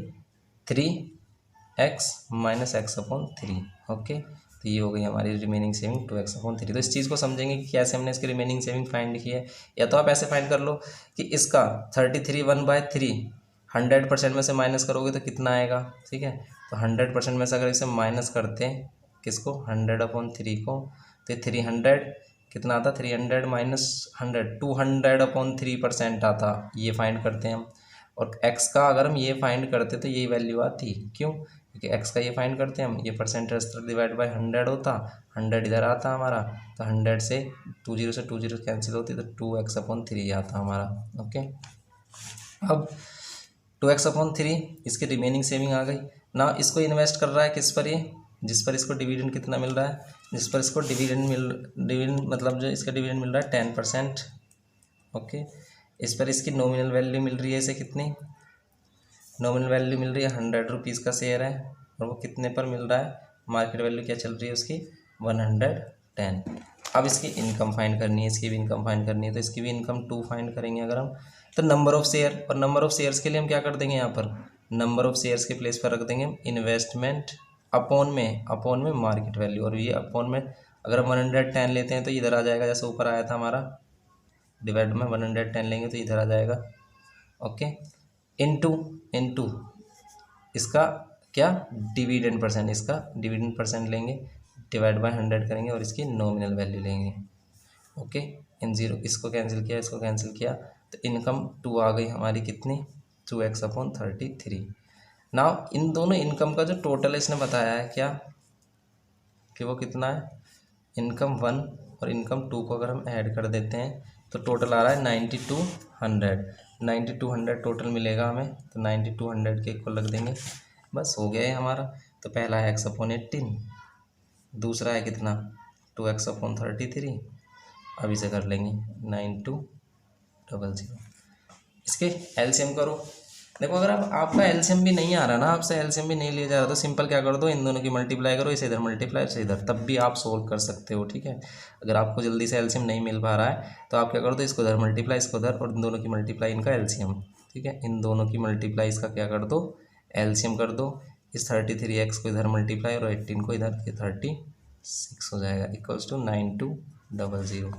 3x - x/3। ओके, तो ये हो गई हमारी रिमेनिंग सेविंग 2x/3। तो इस चीज़ को समझेंगे कि कैसे हमने इसकी रिमेनिंग सेविंग फाइंड की है। या तो आप ऐसे फाइंड कर लो कि इसका 33 1/3 100% में से माइनस करोगे तो कितना आएगा, ठीक है। तो 100% में से अगर इसे माइनस करते हैं किसको, 100/3 को, तो 300 कितना आता, 300 माइनस 100 200/3% आता, ये फाइंड करते हैं हम। और x का अगर हम ये फाइंड करते तो ये वैल्यू आती, क्यों, क्योंकि x का ये फाइंड करते हैं हम, ये परसेंटेज डिवाइड बाय 100 होता, 100 इधर आता हमारा, तो 100 से 2 0 कैंसिल होती, तो 2x/3 आता हमारा। ओके, अब 2x/3 इसकी रिमेनिंग सेविंग आ गई ना। इसको इन्वेस्ट कर रहा है किस पर, ये जिस पर इसको डिविडेंड कितना मिल रहा है, जिस पर इसको डिविडेंड मतलब जो इसका डिविडेंड मिल रहा है 10%। ओके, इस पर इसकी नॉमिनल वैल्यू मिल रही है, इसे कितनी नॉमिनल वैल्यू मिल रही है, 100 रुपीज़ का शेयर है, और वो कितने पर मिल रहा है, मार्केट वैल्यू क्या चल रही है उसकी 110। अब इसकी इनकम फाइंड करनी है, इसकी भी इनकम फाइंड करनी है, तो इसकी भी इनकम 2 फाइंड करेंगे अगर हम, तो नंबर ऑफ शेयर, और नंबर ऑफ शेयर्स के लिए हम क्या कर देंगे, यहाँ पर नंबर ऑफ शेयर्स के प्लेस पर रख देंगे हम इन्वेस्टमेंट अपॉन में मार्केट वैल्यू, और ये अपॉन में अगर हम 110 लेते हैं तो इधर आ जाएगा, जैसे ऊपर आया था हमारा, डिवाइड में 110 लेंगे तो इधर आ जाएगा। ओके, इनटू इसका क्या डिविडेंड परसेंट, इसका डिविडेंड परसेंट लेंगे, डिवाइड बाय 100 करेंगे, और इसकी नॉमिनल वैल्यू लेंगे। ओके, इन जीरो इसको कैंसिल किया, इसको कैंसिल किया, तो इनकम 2 आ गई हमारी, कितनी 2x/33। नाउ इन दोनों इनकम का जो टोटल है इसने बताया है क्या, कि वो कितना है, इनकम 1 और इनकम 2 को अगर हम ऐड कर देते हैं तो टोटल आ रहा है 9200 टोटल मिलेगा हमें, तो 9200 के इक्वल रख देंगे, बस हो गया है हमारा। तो पहला है x/18, दूसरा है कितना 2x/33, अब इसे कर लेंगे 9200। इसके एलसीएम करो, देखो अगर आपका एलसीएम भी नहीं आ रहा ना, आपसे एलसीएम भी नहीं लिया जा रहा, तो सिंपल क्या कर दो, इन दोनों की मल्टीप्लाई करो, इसे इधर मल्टीप्लाई इसे इधर, तब भी आप सोल्व कर सकते हो, ठीक है। अगर आपको जल्दी से एलसीएम नहीं मिल पा रहा है तो आप क्या कर दो, इसको इधर मल्टीप्लाई, इसको इधर, और इन दोनों की मल्टीप्लाई इनका एलसीएम, ठीक है। इन दोनों की मल्टीप्लाई इसका क्या कर दो, एलसीएम कर दो, इस 33x को इधर मल्टीप्लाई और 18 को इधर, ये 36 हो जाएगा, इक्वल्स टू 9200।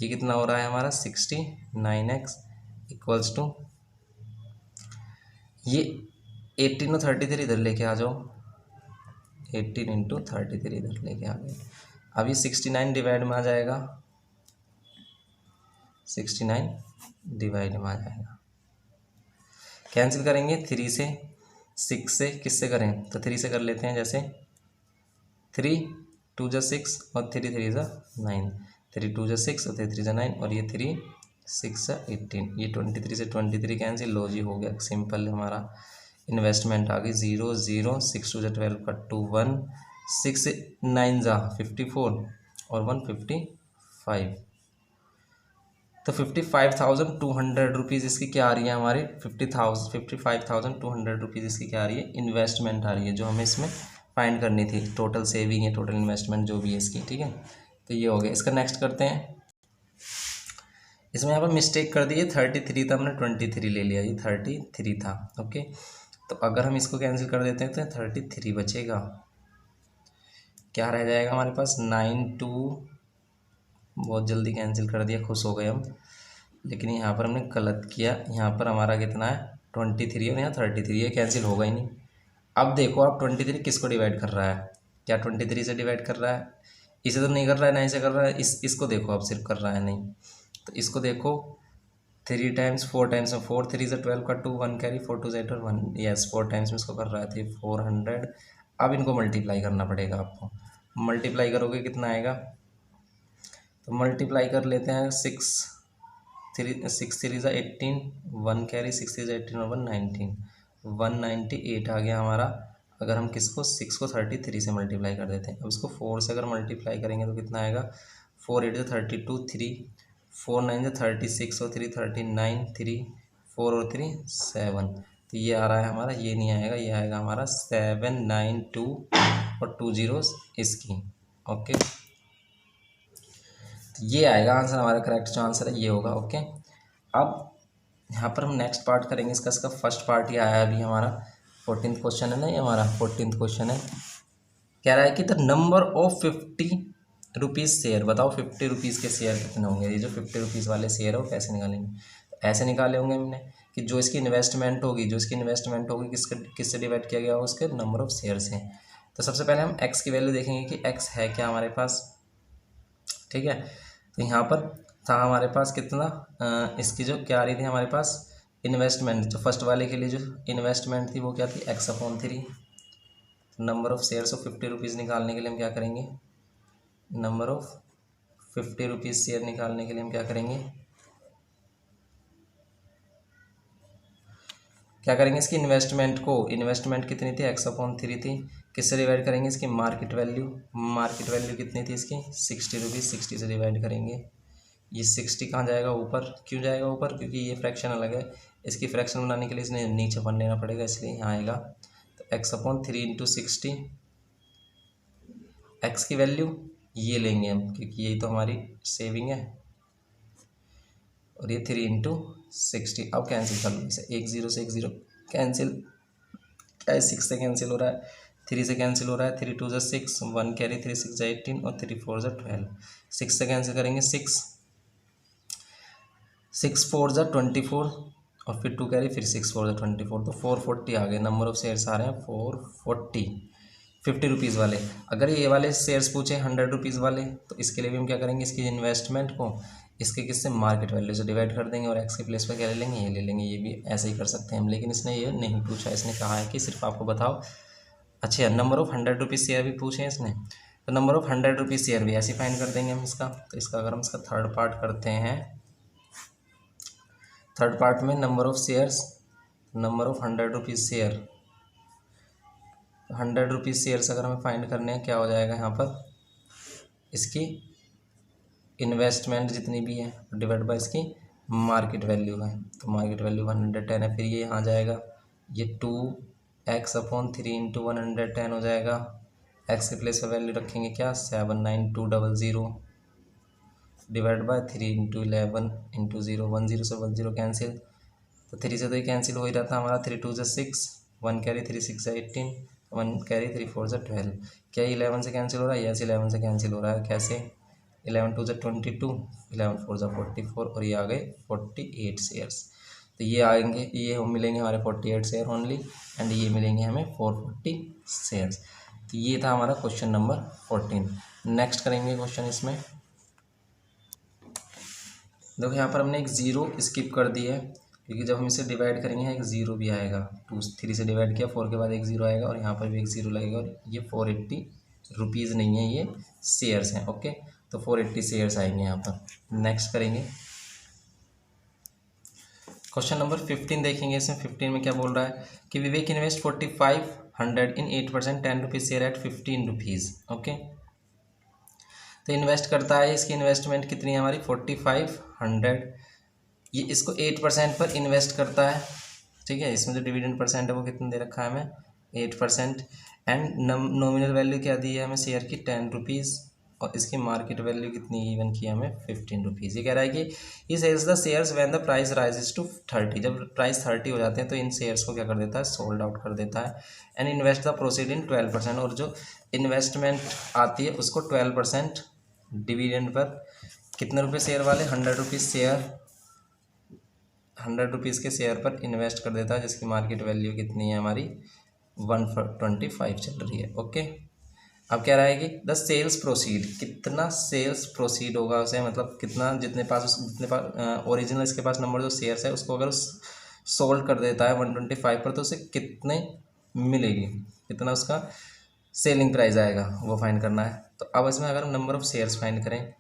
ये कितना हो रहा है हमारा 69x, इक्वल्स टू ये 18 और 33 इधर लेके आ जाओ, 18 × 33 इधर लेके आ गए। अब ये 69 डिवाइड में आ जाएगा, 69 डिवाइड में आ जाएगा, कैंसिल करेंगे 3 से 6 से, किससे करें, तो 3 से कर लेते हैं, जैसे 3 2 × 6 और 3 3 × 9, 3 2 × 6 और 3 3 × 9, और ये 3 6 18, ये 23 से 23 कैंसिल, लो जी हो गया सिंपल, हमारा इन्वेस्टमेंट आ गई 0 0, 6 2 × 12 = 2 1, 6 9 × 54 और 155, तो 55,200 रुपीज़ इसकी क्या आ रही है हमारी, 55,200 रुपीज़ इसकी क्या आ रही है, इन्वेस्टमेंट आ रही है, जो हमें इसमें फाइंड करनी थी, टोटल सेविंग है, टोटल इन्वेस्टमेंट जो भी है इसकी, ठीक है। तो ये हो गया, इसका नेक्स्ट करते हैं। इसमें यहाँ पर मिस्टेक कर दी है, 33 था, हमने 23 ले लिया, ये 33 था। ओके, तो अगर हम इसको कैंसिल कर देते हैं तो 33 बचेगा, क्या रह जाएगा हमारे पास 9 2, बहुत जल्दी कैंसिल कर दिया, खुश हो गए हम, लेकिन यहाँ पर हमने गलत किया, यहाँ पर हमारा कितना है 23 और यहाँ 33 है, कैंसिल होगा ही नहीं। अब देखो आप 23 किसको डिवाइड कर रहा है, क्या 23 से डिवाइड कर रहा है, इसे तो नहीं कर रहा है, ना इसे कर रहा है, इसको देखो आप सिर्फ कर रहा है, नहीं तो इसको देखो 3 टाइम्स 4 टाइम्स में, 4 3 × 12 का 2 1 कैरी, 4 2 8 और 1, यस 4 टाइम्स में इसको कर रहा है, 400। अब इनको मल्टीप्लाई करना पड़ेगा आपको, मल्टीप्लाई करोगे कितना आएगा, तो मल्टीप्लाई कर लेते हैं 6 3 × 18, 1 कैरी, 6 3 × 18 और 1 19, 198 आ गया हमारा। अगर हम किसको 6 को 33 से मल्टीप्लाई कर देते हैं, अब इसको 4 से अगर मल्टीप्लाई करेंगे तो कितना आएगा, 4 8 × 32 3, 4 9 × 36 और 3 39, 3 4 और 3 7, तो ये आ रहा है हमारा, ये नहीं आएगा, ये आएगा हमारा 792 और 2 zeros इसकी। ओके, तो ये आएगा आंसर हमारा, करेक्ट जो आंसर है ये होगा। ओके, अब यहाँ पर हम नेक्स्ट पार्ट करेंगे, इसका फर्स्ट पार्ट ही आया अभी हमारा 14th क्वेश्चन है ना, ये हमारा 14th क्वेश्चन है। कह रहा है कि the number of 50 rupees share, बताओ 50 रुपीज़ के शेयर कितने होंगे। ये जो 50 रुपीज़ वाले शेयर है वो कैसे निकालेंगे, तो ऐसे निकाले होंगे हमने कि जो इसकी इन्वेस्टमेंट होगी, किससे डिवाइड किया गया होगा, उसके नंबर ऑफ शेयर से। तो सबसे पहले हम एक्स की वैल्यू देखेंगे कि एक्स है क्या हमारे पास, ठीक है। तो यहाँ पर था हमारे पास कितना, इसकी जो क्या आ रही थी हमारे पास इन्वेस्टमेंट, जो फर्स्ट वाले के लिए जो इन्वेस्टमेंट थी वो क्या थी, x/3। Number of shares of 50 rupees निकालने के लिए हम क्या करेंगे, नंबर ऑफ 50 रुपीज़ शेयर निकालने के लिए हम क्या करेंगे, इसकी इन्वेस्टमेंट कितनी थी, x/3 थी। किससे डिवाइड करेंगे, इसकी मार्केट वैल्यू कितनी थी इसकी 60 रुपीज़, 60 से डिवाइड करेंगे। ये 60 कहाँ जाएगा, ऊपर। क्यों जाएगा ऊपर, क्योंकि ये फ्रैक्शन अलग है, इसकी फ्रैक्शन बनाने के लिए इसने नीचे वन लेना पड़ेगा, इसलिए यहाँ आएगा। तो x/3 इंटू 60, एक्स की वैल्यू ये लेंगे हम, क्योंकि यही तो हमारी सेविंग है, और ये 3 इंटू 60। अब कैंसिल कर लो इसे, 1 0 से 1 0 कैंसिल, क्या है 6 से कैंसिल हो रहा है, 3 से कैंसिल हो रहा है, 3 2 ज़ा 6, 1 कैरी, 3 6 ज़ा 18 और 3 4 ज़ा 12। 6 से कैंसिल करेंगे 6 4 ज़ा 24 और फिर 2 कैरी, फिर 6 4 ज़ा 24, तो 440 आ गए। नंबर ऑफ शेयर्स आ रहे हैं 440 50 रुपीज़ वाले। अगर ये वाले शेयर्स पूछे 100 रुपीज़ वाले, तो इसके लिए भी हम क्या करेंगे, इसकी इन्वेस्टमेंट को इसके किससे मार्केट वैल्यू से डिवाइड कर देंगे, और एक्स के प्लेस पर क्या ले लेंगे, ये ले लेंगे। ये भी ऐसे ही कर सकते हैं हम, लेकिन इसने ये नहीं पूछा, इसने कहा है कि सिर्फ आपको बताओ। अच्छा, नंबर ऑफ 100 रुपीज़ शेयर भी पूछे इसने, तो नंबर ऑफ 100 रुपीज़ शेयर भी ऐसे फाइंड कर देंगे हम इसका। तो इसका अगर हम इसका थर्ड पार्ट करते हैं, थर्ड पार्ट में number of 100 rupees share, 100 rupees shares अगर हमें फाइंड करने हैं, क्या हो जाएगा यहाँ पर, इसकी इन्वेस्टमेंट जितनी भी है डिवाइड बाय इसकी मार्केट वैल्यू है। तो मार्केट वैल्यू 110 है, फिर ये यहाँ जाएगा, ये 2x/3 इंटू 110 हो जाएगा। एक्स के प्लेस पर वैल्यू रखेंगे क्या, 79200 डिवाइड बाय 3 इंटू 11 इंटू 0, 1 0 से 1 0 कैंसिल, तो 3 से तो ये कैंसिल हो ही रहा था हमारा, 3 2 ज़ा 6, 1 कैरी, 3 6 ज़ा 18, 1 कैरी, 3 4 ज़ा 12। क्या 11 से कैंसिल हो रहा है, यस 11 से कैंसिल हो रहा है। कैसे, 11 2 ज़ा 22, 11 4 ज़ा 44, और ये आ गए 48 शेयर्स। तो ये आएंगे, ये हम मिलेंगे हमारे 48 शेयर ओनली, एंड ये मिलेंगे हमें 440 शेयर्स। तो ये था हमारा क्वेश्चन नंबर 14। नेक्स्ट करेंगे क्वेश्चन इसमें। देखो यहाँ पर हमने एक ज़ीरो स्किप कर दी है, क्योंकि जब हम इसे डिवाइड करेंगे एक ज़ीरो भी आएगा। 2 3 से डिवाइड किया, 4 के बाद एक ज़ीरो आएगा, और यहाँ पर भी एक ज़ीरो लगेगा, और ये 480 रुपीज़ नहीं है, ये शेयर्स हैं। ओके, तो 480 शेयर्स आएंगे यहाँ पर। नेक्स्ट करेंगे क्वेश्चन नंबर 15 देखेंगे। इसमें 15 में क्या बोल रहा है कि Vivek invest 4500 in 8% 10 rupees share at 15 rupees. Okay, तो इन्वेस्ट करता है, इसकी इन्वेस्टमेंट कितनी है हमारी 4500। ये इसको 8% पर इन्वेस्ट करता है, ठीक है। इसमें जो डिविडेंड परसेंट है वो कितना दे रखा है हमें, 8%। एंड नॉमिनल वैल्यू क्या दी है हमें शेयर की 10 रुपीज़, और इसकी मार्केट वैल्यू कितनी गिवन की हमें 15 रुपीज़। ये कह रहा है कि ये sells the shares when the price rises to 30। जब प्राइस 30 हो जाते हैं तो इन शेयर्स को क्या कर देता है, सोल्ड आउट कर देता है। And invest the proceed in 12%, और जो इन्वेस्टमेंट आती है उसको 12% डिविडेंड पर कितने रुपये शेयर वाले, 100 रुपीज़ शेयर, 100 रुपीज़ के शेयर पर इन्वेस्ट कर देता है, जिसकी मार्केट वैल्यू कितनी है हमारी 125 चल रही है। ओके, अब क्या रहेगी, द सेल्स प्रोसीड, कितना सेल्स प्रोसीड होगा उसे, मतलब कितना, जितने पास ओरिजिनल इसके पास नंबर जो शेयर्स है उसको अगर उस सोल्ड कर देता है 125 पर, तो उसे कितने मिलेगी, कितना उसका सेलिंग प्राइस आएगा, वो फाइंड करना है। तो अब इसमें अगर हम नंबर ऑफ शेयर्स फाइंड करें,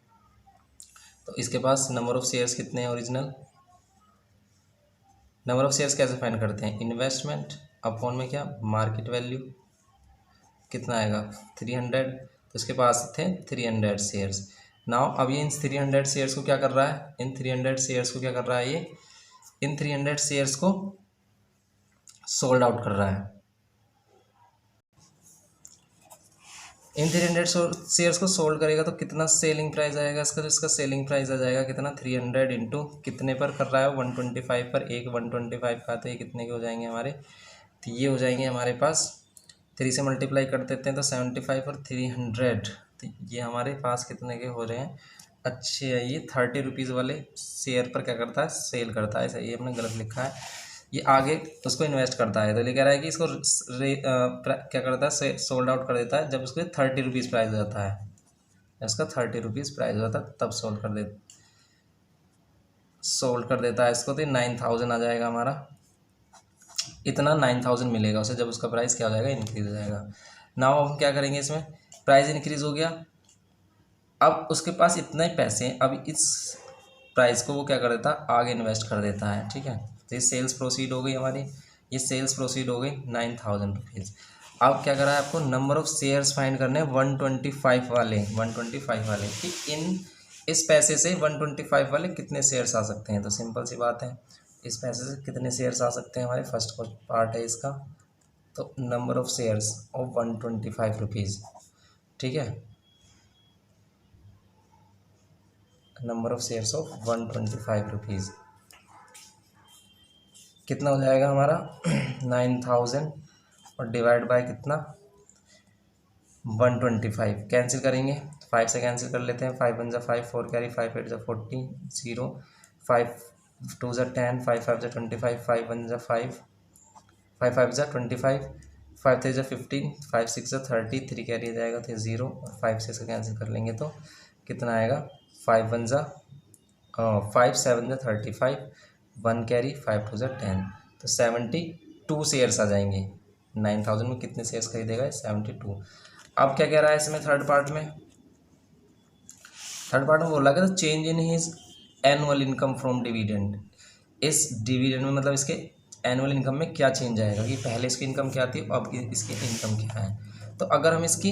तो इसके पास नंबर ऑफ शेयर्स कितने हैं ओरिजिनल। नंबर ऑफ शेयर्स कैसे फाइंड करते हैं, इन्वेस्टमेंट अपॉन में क्या, मार्केट वैल्यू, कितना आएगा 300, तो इसके पास थे 300 शेयर्स। नाउ अब ये इन 300 शेयर्स को क्या कर रहा है, इन 300 शेयर्स को क्या कर रहा है, ये इन 300 शेयर्स को सोल्ड आउट कर रहा है। इन 300 शेयर्स को सोल्ड करेगा तो कितना सेलिंग प्राइस आएगा इसका, तो इसका सेलिंग प्राइस आ जाएगा कितना, 300 इंटू कितने पर कर रहा है, 125 पर। एक 125 का, तो ये कितने के हो जाएंगे हमारे, तो ये हो जाएंगे हमारे पास 3 से मल्टीप्लाई कर देते हैं तो 75 और 300, तो ये हमारे पास कितने के हो रहे हैं। अच्छे है, ये 30 रुपीज़ वाले शेयर पर क्या करता है, सेल करता है। ऐसा ये हमने गलत लिखा है, ये आगे उसको इन्वेस्ट करता है। तो ये कह रहा है कि इसको क्या करता है, सोल्ड आउट कर देता है जब उसको 30 रुपीज़ प्राइस हो जाता है, जब उसका 30 रुपीज़ प्राइस हो जाता है तब सोल्ड कर देता है इसको। तो 9000 आ जाएगा हमारा, इतना 9000 मिलेगा उसे जब उसका प्राइस क्या हो जाएगा, इंक्रीज हो जाएगा। नाउ हम क्या करेंगे, इसमें प्राइस इंक्रीज हो गया, अब उसके पास इतने पैसे हैं, अब इस प्राइस को वो क्या कर देता है, आगे इन्वेस्ट कर देता है। ठीक है, तो ये सेल्स प्रोसीड हो गई हमारी, ये सेल्स प्रोसीड हो गई 9000 रुपीज़। अब क्या करा है आपको, नंबर ऑफ शेयर्स फाइंड करने हैं 125 वाले कि इस पैसे से 125 वाले कितने शेयर्स आ सकते हैं। तो सिंपल सी बात है, इस पैसे से कितने शेयर्स आ सकते हैं, हमारे फर्स्ट पार्ट है इसका। तो number of shares of 125 rupees, ठीक है, number of shares of 125 rupees कितना हो जाएगा हमारा 9000 और डिवाइड बाय कितना 125, कैंसिल करेंगे 5 से कैंसिल कर लेते हैं, 5 1 जा 5, 4 कैरी 5 8 जा 40, 0 5 2 जा 10, 5 5 जा 25, 5 1 जा 5, 5 5 जा 25, 5 3 जा 15, 5 6 जा 30, 3 कैरी जाएगा तो 0 और 5 से कैंसिल कर लेंगे तो कितना आएगा, 5 1 जा 5 7 जा 35, 1 कैरी 5 2 जा 10, तो 72 शेयर्स आ जाएंगे। 9000 में कितने शेयर्स खरीदेगा, 72। अब क्या कह रहा है इसमें थर्ड पार्ट में बोला कि change in his annual income from dividend. इस डिविडेंड में मतलब इसके एनुअल इनकम में क्या चेंज आएगा, कि पहले इसकी इनकम क्या थी, अब इसकी इनकम क्या है। तो अगर हम इसकी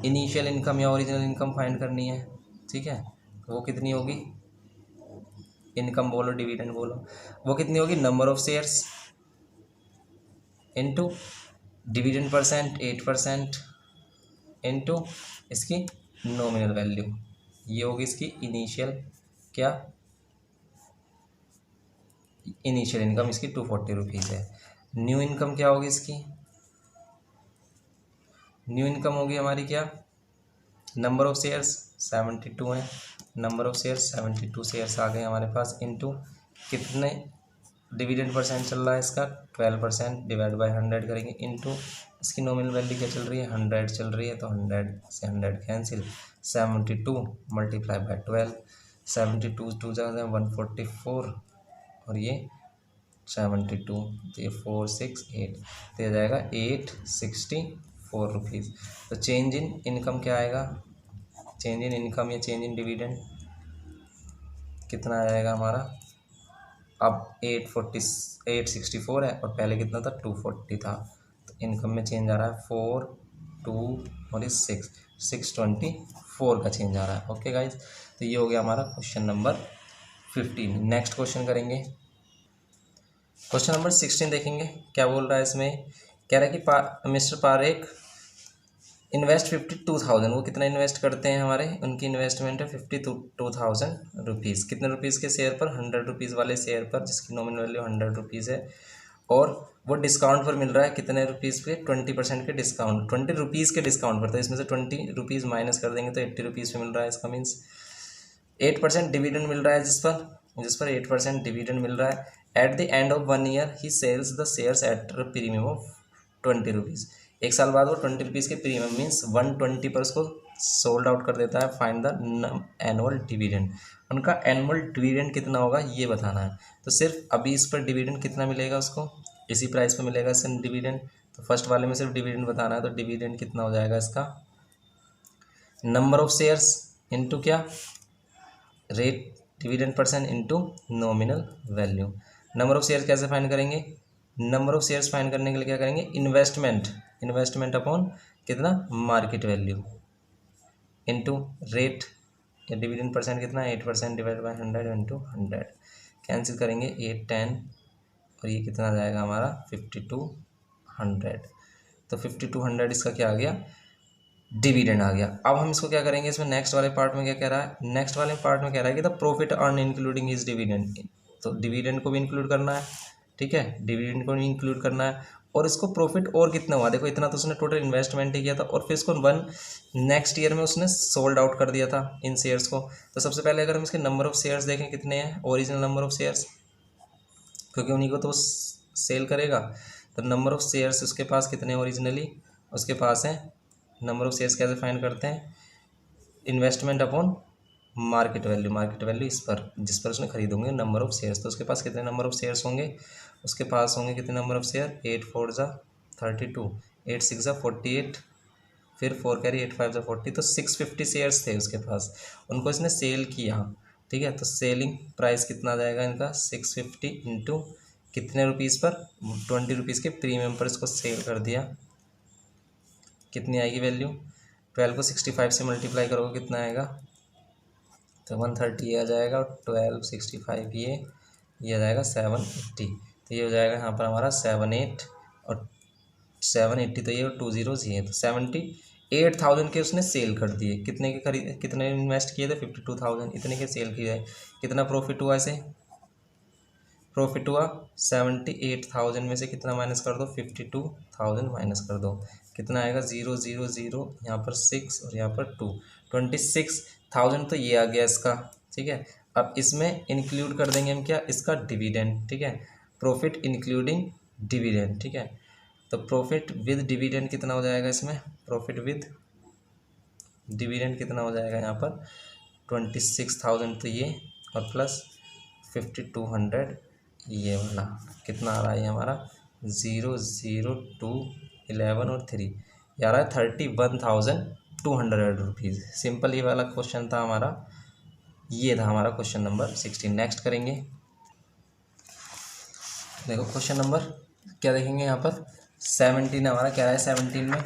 इनिशियल इनकम या ओरिजिनल इनकम फाइंड करनी है, ठीक है, तो वो कितनी होगी, इनकम बोलो डिविडेंड बोलो, वो कितनी होगी, number of shares into dividend percent 8% into इसकी नॉमिनल वैल्यू, ये होगी इसकी इनिशियल क्या, इनिशियल इनकम इसकी 240 रुपीज़ है। न्यू इनकम क्या होगी इसकी, न्यू इनकम होगी हमारी क्या, नंबर ऑफ शेयर्स 72 है, नंबर ऑफ शेयर्स 72 शेयर्स आ गए हमारे पास, इनटू कितने डिविडेंड परसेंट चल रहा है इसका 12%, डिवाइड बाय 100 करेंगे, इनटू इसकी नॉमिनल वैल्यू क्या चल रही है 100 चल रही है, तो 100 से 100 कैंसिल, 72 मल्टीप्लाई बाय 12, 72 2 जा 144 और ये 72, तो ये 4 6 8, तो ये जाएगा 864 रुपीज़। तो चेंज इन इनकम क्या आएगा, चेंज इन इनकम या चेंज इन डिविडेंड कितना आ जाएगा हमारा, अब 864 है और पहले कितना था 240 था, तो इनकम में चेंज आ रहा है 4 2 और 624 का चेंज आ रहा है। ओके गाइज, तो ये हो गया हमारा क्वेश्चन नंबर 15। नेक्स्ट क्वेश्चन करेंगे, क्वेश्चन नंबर 16 देखेंगे क्या बोल रहा है इसमें। कह रहा है कि मिस्टर पारेख इन्वेस्ट 52,000, वो कितना इन्वेस्ट करते हैं हमारे, उनकी इन्वेस्टमेंट है 52,000 रुपीज़, कितने रुपीज़ के शेयर पर, 100 रुपीज़ वाले शेयर पर जिसकी नॉमिनल वैल्यू 100 रुपीज़ है, और वो डिस्काउंट पर मिल रहा है कितने रुपीज़ पे, 20% के डिस्काउंट, 20 रुपीज़ के डिस्काउंट पर, तो इसमें से 20 रुपीज़ माइनस कर देंगे तो 80 रुपीज़ पे मिल रहा है, इसका मीन्स 8% डिविडेंड मिल रहा है, जिस पर 8% डिविडेंड मिल रहा है। At the end of 1 year he sells the shares at premium of 20 rupees, 1 साल बाद वो 20 रुपीज़ के प्रीमियम मीन्स 120 पर उसको सोल्ड आउट कर देता है। फाइंड द एनुअल डिविडेंड, उनका एनुअल डिविडेंड कितना होगा ये बताना है। तो सिर्फ अभी इस पर डिविडेंड कितना मिलेगा उसको, इसी प्राइस पे मिलेगा सिर्फ डिविडेंड, तो फर्स्ट वाले में सिर्फ डिविडेंड बताना है, तो डिविडेंड कितना हो जाएगा इसका, नंबर ऑफ शेयर्स इनटू क्या, rate dividend percent into nominal value. Number of shares कैसे फाइंड करेंगे, नंबर ऑफ शेयर्स फाइंड करने के लिए क्या करेंगे, इन्वेस्टमेंट अपॉन कितना, मार्केट वैल्यू इनटू रेट या डिविडेंड परसेंट कितना 8% डिवाइड बाय 100 इंटू 100, कैंसिल करेंगे 8 10 और ये कितना आ जाएगा हमारा 5200, तो 5200 इसका क्या आ गया, डिविडेंड आ गया। अब हम इसको क्या करेंगे, इसमें नेक्स्ट वाले पार्ट में क्या कह रहा है, नेक्स्ट वाले पार्ट में कह रहा है कि the profit earn including his dividend, तो डिविडेंड को भी इंक्लूड करना है, ठीक है, डिविडेंड को भी इंक्लूड करना है, और इसको प्रॉफिट और कितना हुआ, देखो इतना तो उसने टोटल इन्वेस्टमेंट ही किया था, और फिर इसको नेक्स्ट ईयर में उसने सोल्ड आउट कर दिया था इन शेयर्स को। तो सबसे पहले अगर हम इसके नंबर ऑफ शेयर्स देखें कितने हैं, ओरिजिनल नंबर ऑफ शेयर्स, क्योंकि उन्हीं को तो सेल करेगा, तो नंबर ऑफ शेयर्स उसके पास कितने ओरिजिनली, उसके पास है, नंबर ऑफ शेयर्स कैसे फाइंड करते हैं, इन्वेस्टमेंट अपॉन मार्केट वैल्यू इस पर जिस पर उसने खरीदोगे नंबर ऑफ शेयर्स। तो उसके पास कितने नंबर ऑफ शेयर्स होंगे, उसके पास होंगे कितने नंबर ऑफ शेयर, 8 4 ज़ा 32, 8 6 ज़ा 48, फिर 4 कैरी 8 5 ज़ा 40, तो 650 शेयर्स थे उसके पास, उनको इसने सेल किया। ठीक है, तो सेलिंग प्राइस कितना आ जाएगा इनका, 650 इंटू कितने रुपीज़ पर, 20 रुपीज़ के प्रीमियम पर इसको सेल कर दिया, कितनी आएगी वैल्यू, 12 को 65 से मल्टीप्लाई करोगे कितना आएगा, तो 130 ये आ जाएगा, और 12 65 ये आ जाएगा 780, तो ये हो जाएगा यहाँ पर हमारा 78 और 780, तो ये 2 zeros ये, तो 78,000 के उसने सेल कर दिए, कितने के खरीद, कितने इन्वेस्ट किए थे, 52,000, इतने के सेल किए, कितना प्रॉफिट हुआ इसे, प्रॉफिट हुआ 78,000 में से कितना माइनस कर दो, 52,000 माइनस कर दो, कितना आएगा, 0 0 0, यहाँ पर 6 और यहाँ पर 2, 26,000, तो ये आ गया इसका। ठीक है, अब इसमें इंक्लूड कर देंगे हम क्या, इसका डिविडेंड। ठीक है, प्रॉफिट इंक्लूडिंग डिविडेंड। ठीक है, तो प्रॉफिट विद डिविडेंड कितना हो जाएगा इसमें, प्रॉफिट विद डिविडेंड कितना हो जाएगा यहाँ पर, 26,000, तो ये और प्लस 5200 ये वाला, कितना आ रहा है हमारा, 0 0 2 11 और 3, ये आ रहा है 31,200 रुपीज़। सिंपल ये वाला क्वेश्चन था हमारा, ये था हमारा क्वेश्चन नंबर 16। नेक्स्ट करेंगे, देखो क्वेश्चन नंबर क्या देखेंगे यहाँ पर, 17 हमारा कह रहा है 17 में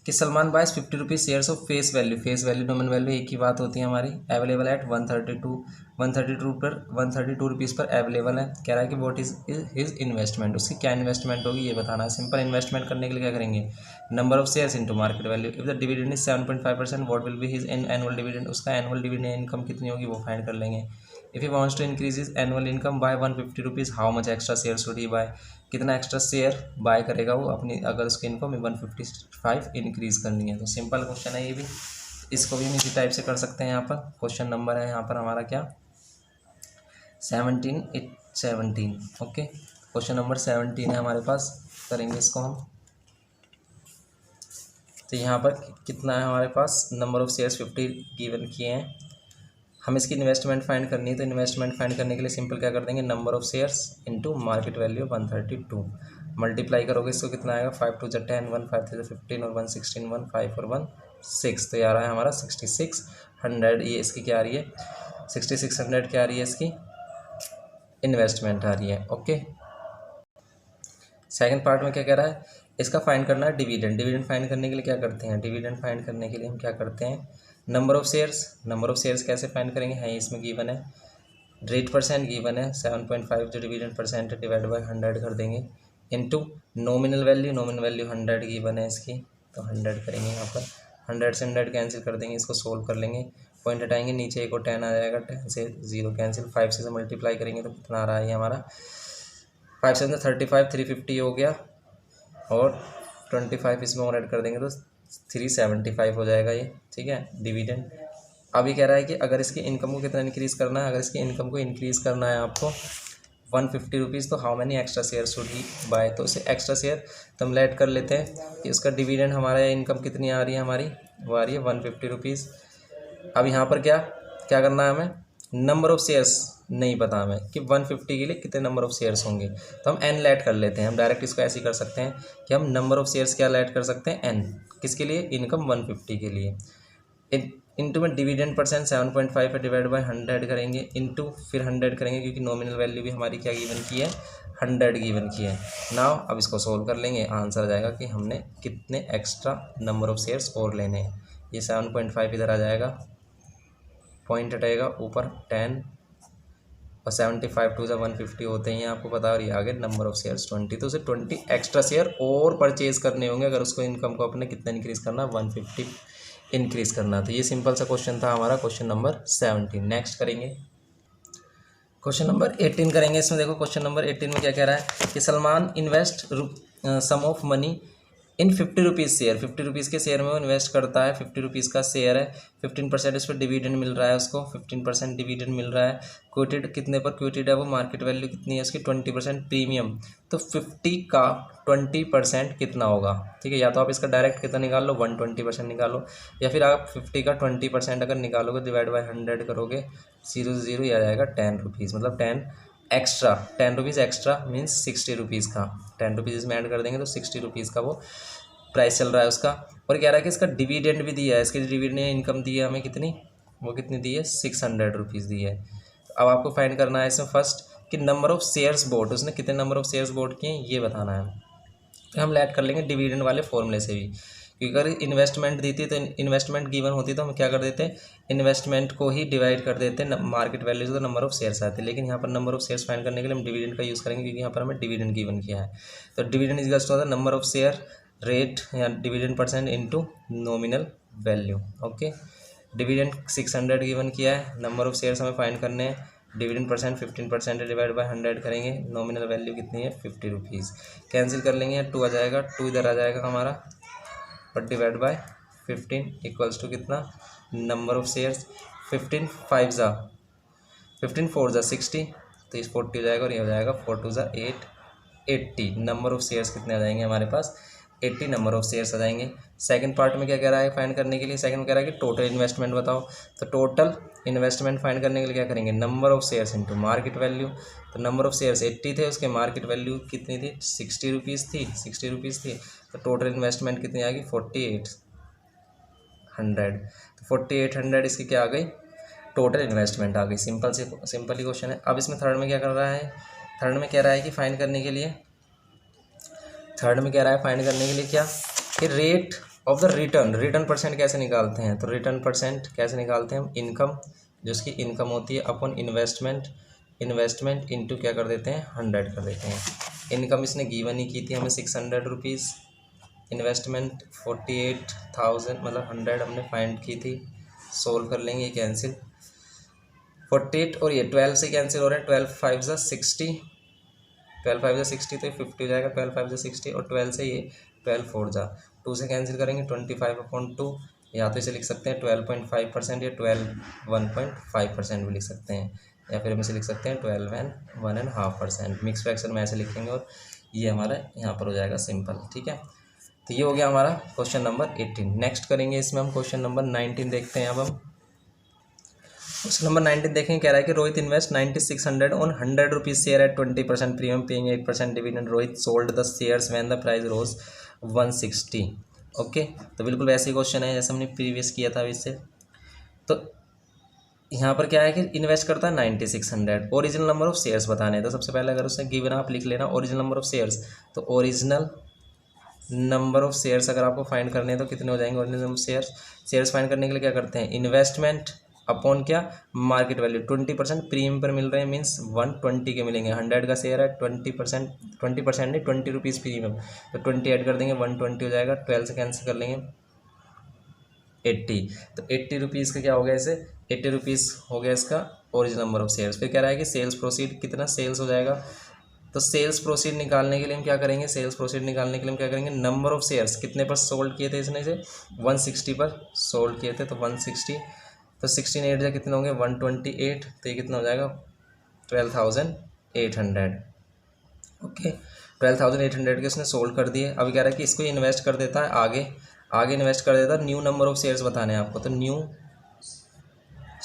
कि सलमान बाइस 50 rupees shares of face value nominal value एक ही बात होती है हमारी, अवेलेबल एट 132 रुपीज़ पर अवेलेबल है। कह रहा है कि व्हाट इज हिज इन्वेस्टमेंट, उसकी क्या इन्वेस्टमेंट होगी ये बताना है। सिंपल इन्वेस्टमेंट करने के लिए क्या करेंगे, number of shares into market value, if the dividend is 7.5% what will be his annual dividend, उसका एनुअल डिविडेंड इनकम कितनी होगी वो फाइंड कर लेंगे। If he wants to increase his annual income by 150 rupees, how much extra share should he buy, कितना extra share buy करेगा वो अपनी, अगर उसकी इनकम 155 इंक्रीज करनी है। तो सिंपल क्वेश्चन है ये भी, इसको भी हम इसी टाइप से कर सकते हैं। यहाँ पर क्वेश्चन नंबर है यहाँ पर हमारा क्या, 17। ओके, क्वेश्चन नंबर 17 है हमारे पास, करेंगे इसको हम। तो यहाँ पर कितना है हमारे पास, नंबर ऑफ शेयर्स 50 गिवन किए हैं, हम इसकी इन्वेस्टमेंट फाइंड करनी है। तो इन्वेस्टमेंट फाइंड करने के लिए सिंपल क्या कर देंगे, number of shares into market value 132, multiply करोगे इसको कितना आएगा, 5 2 ज़ा 10, 1 5 3 ज़ा 15 और 1 16, 1 5 और 1 6, तो ये आ रहा है हमारा 6600। ये इसकी क्या आ रही है, 6600 क्या आ रही है इसकी इन्वेस्टमेंट आ रही है। ओके, सेकंड पार्ट में क्या कह रहा है, इसका फाइंड करना है डिविडेंड फाइंड करने के लिए क्या करते हैं, डिविडेंड फाइंड करने के लिए हम क्या करते हैं, नंबर ऑफ शेयर्स कैसे फाइंड करेंगे, है इसमें गिवन है, रेट परसेंट गिवन है 7.5, जो डिविडेंड परसेंट है डिवाइड बाय 100 कर देंगे, इनटू नॉमिनल वैल्यू 100 गिवन है इसकी, तो 100 करेंगे यहाँ पर, 100 से 100 कैंसिल कर देंगे, इसको सोल्व कर लेंगे, पॉइंट हटाएंगे, नीचे एक और 10 आ जाएगा, 10 से 0 कैंसिल, 5 से मल्टीप्लाई करेंगे तो कितना आ रहा है हमारा, 5 से 35, 350 हो गया, और 25 इसमें और ऐड कर देंगे तो 375 हो जाएगा ये। ठीक है, डिविडेंड। अभी कह रहा है कि अगर इसकी इनकम को कितना इंक्रीज़ करना है, अगर इसकी इनकम को इंक्रीज़ करना है आपको 150 रुपीज़, तो how many extra share should he buy, तो उसे एक्स्ट्रा शेयर तो हम ऐड कर लेते हैं कि उसका डिविडेंड हमारा इनकम कितनी आ रही है हमारी, वो आ रही है 150 रुपीज़। अब यहाँ पर क्या करना है हमें, नंबर ऑफ शेयर्स नहीं पता हमें कि 150 के लिए कितने नंबर ऑफ शेयर्स होंगे, तो हम एन ऐड कर लेते हैं। हम डायरेक्ट इसको ऐसे ही कर सकते हैं कि हम नंबर ऑफ शेयर्स क्या ऐड कर सकते हैं, एन, किसके लिए, इनकम 150 के लिए, इंटू में डिविडेंड परसेंट 7.5 है, डिवाइड बाय 100 करेंगे, इंटू फिर 100 करेंगे, क्योंकि नॉमिनल वैल्यू भी हमारी क्या गिवन की है, 100 गिवन की है। नाउ अब इसको सोल्व कर लेंगे, आंसर आ जाएगा कि हमने कितने एक्स्ट्रा नंबर ऑफ शेयर्स और लेने हैं। ये 7.5 इधर आ जाएगा, पॉइंट हटेगा, ऊपर 10 और 75 2 150 होते हैं आपको पता है, और ये आगे नंबर ऑफ शेयर्स 20, तो उसे 20 एक्स्ट्रा शेयर और परचेज करने होंगे अगर उसको इनकम को अपने कितना इंक्रीज़ करना, 150 इंक्रीज़ करना। तो ये सिंपल सा क्वेश्चन था हमारा, क्वेश्चन नंबर 17। नेक्स्ट करेंगे क्वेश्चन नंबर 18 करेंगे। इसमें देखो क्वेश्चन नंबर 18 में क्या कह रहा है कि Salman invest some of money in 50 rupees share. 50 rupees के शेयर में वो इन्वेस्ट करता है। 50 रुपीज़ का शेयर है, 15% इस पर डिविडेंड मिल रहा है उसको, 15% डिविडेंड मिल रहा है। क्वोटेड कितने पर क्वोटेड है वो, मार्केट वैल्यू कितनी है उसकी, 20% प्रीमियम। तो 50 का 20% कितना होगा, ठीक है। या तो आप इसका डायरेक्ट कितना निकाल लो, 120% निकालो, या फिर आप 50 का 20% अगर निकालोगे डिवाइड बाई 100 करोगे, 0 से 0 आ जाएगा 10 रुपीज़, मतलब 10 रुपीज़ एक्स्ट्रा मीन्स 60 रुपीज़ का। 10 रुपीज़ इसमें ऐड कर देंगे तो 60 रुपीज़ का वो प्राइस चल रहा है उसका। और कह रहा है कि इसका डिविडेंड भी दिया है, इसके डिविडेंड इनकम दी है हमें कितनी, वो कितनी दी है, 600 रुपीज़ दी है। अब आपको फाइंड करना है इसमें फर्स्ट कि नंबर ऑफ शेयर्स बोट, उसने कितने नंबर ऑफ शेयर्स बोट किए ये बताना है। तो हम ऐड कर लेंगे डिविडेंड वाले फॉर्मूले से भी, क्योंकि अगर इन्वेस्टमेंट दी थी तो इन्वेस्टमेंट गिवन होती तो हम क्या कर देते हैं, इन्वेस्टमेंट को ही डिवाइड कर देते हैं मार्केट वैल्यू से, तो नंबर ऑफ शेयर्स आते हैं। लेकिन यहाँ पर नंबर ऑफ शेयर्स फाइंड करने के लिए हम डिविडेंड का यूज़ करेंगे, क्योंकि यहाँ पर हमें डिविडेंड गिवन किया है। तो dividend is to the number of share rate या dividend percent into nominal value. Okay, dividend 600 given किया है, नंबर ऑफ शेयर्स हमें फाइंड करने हैं, डिविडेंड परसेंट 15% डिवाइड बाय 100 करेंगे, नॉमिनल वैल्यू कितनी है 50 रुपीज़। कैंसिल कर लेंगे, 2 आ जाएगा, 2 इधर आ जाएगा हमारा, और डिवाइड बाय 15 इक्वल्स टू कितना, नंबर ऑफ शेयर्स 15 5 ज़ा 15 4 ज़ा 60, तो इस 40 हो जाएगा, और ये हो जाएगा 4 2 ज़ा 8 80। नंबर ऑफ शेयर्स कितने आ जाएंगे हमारे पास, 80 नंबर ऑफ शेयर्स आ जाएंगे। सेकंड पार्ट में क्या कह रहा है फाइंड करने के लिए, सेकंड कह रहा है कि टोटल इन्वेस्टमेंट बताओ। तो टोटल इन्वेस्टमेंट फाइंड करने के लिए क्या करेंगे, number of shares into market value. तो नंबर ऑफ शेयर्स 80 थे, उसके मार्केट वैल्यू कितनी थी, 60 रुपीज़ थी, 60 रुपीज़ थी। तो टोटल इन्वेस्टमेंट कितनी आ गई, 4800। तो 4800 इसकी क्या आ गई, टोटल इन्वेस्टमेंट आ गई। सिंपल ही क्वेश्चन है। अब इसमें थर्ड में क्या कर रहा है, थर्ड में कह रहा है कि फाइंड करने के लिए, थर्ड में कह रहा है फाइंड करने के लिए क्या, कि rate of the return percent कैसे निकालते हैं। तो रिटर्न परसेंट कैसे निकालते हैं हम, इनकम, जो उसकी इनकम होती है अपन इन्वेस्टमेंट इनटू क्या कर देते हैं, 100 कर देते हैं। इनकम इसने गिवन ही की थी हमें 600 रुपीज़, इन्वेस्टमेंट 48,000 मतलब 100 हमने फाइंड की थी। सोल्व कर लेंगे, ये कैंसिल 48 और ये 12 से कैंसिल हो रहा है, 12 5 ज़ा 60, 12 5 ज़ा 60, तो ये 50 हो जाएगा, 12 5 ज़ा 60, और 12 से ये 12 4 ज़ा 2 से कैंसिल करेंगे, 25/2, या तो इसे लिख सकते हैं 12.5% या 12 1.5% भी लिख सकते हैं, या फिर हम इसे लिख सकते हैं 12 and 1.5%। मिक्स फ्रैक्शन में ऐसे लिखेंगे, और ये हमारा यहाँ पर हो जाएगा सिंपल, ठीक है। तो ये हो गया हमारा क्वेश्चन नंबर 18। नेक्स्ट करेंगे इसमें हम क्वेश्चन नंबर 19 देखते हैं। अब हम क्वेश्चन नंबर 19 देखेंगे, कह रहा है कि Rohit invest 9600 on 100 rupees share at 20% premium paying 8% dividend. Rohit sold the shares when the price rose 160। Okay, तो बिल्कुल वैसे ही क्वेश्चन है जैसे हमने प्रीवियस किया था इससे। तो यहाँ पर क्या है कि इन्वेस्ट करता है 9600, ओरिजिनल नंबर ऑफ शेयर्स बताने हैं। तो सबसे पहले अगर उसने गिवन आप लिख लेना ओरिजिनल नंबर ऑफ शेयर्स, तो ओरिजिनल नंबर ऑफ शेयर्स अगर आपको फाइंड करने हैं तो कितने हो जाएंगे, original number of shares find करने के लिए क्या करते हैं, इन्वेस्टमेंट अपॉन क्या, मार्केट वैल्यू। 20% प्रीमियम पर मिल रहे हैं, मीन्स 120 के मिलेंगे। 100 का शेयर है, 20% नहीं 20 रुपीज़ प्रीमियम, तो 20 ऐड कर देंगे, 120 हो जाएगा। 12 से कैंसिल कर लेंगे, 80, तो 80 रुपीज़ का क्या हो गया, इसे 80 रुपीज़ हो गया इसका ओरिजिनल नंबर ऑफ शेयर्स। फिर कह रहा है कि सेल्स प्रोसीड कितना सेल्स हो जाएगा। तो सेल्स प्रोसीड निकालने के लिए हम क्या करेंगे, सेल्स प्रोसीड निकालने के लिए हम क्या करेंगे, नंबर ऑफ शेयर्स कितने पर सोल्ड किए थे इसने, इसे 160 पर सोल्ड किए थे, तो 160, तो 16 8 जा कितने होंगे 128, तो ये कितना हो जाएगा 12,800। ओके, 12,800 के उसने सोल्ड कर दिए। अभी कह रहा है कि इसको इन्वेस्ट कर देता है आगे इन्वेस्ट कर देता है। न्यू नंबर ऑफ शेयर्स बताने हैं आपको, तो न्यू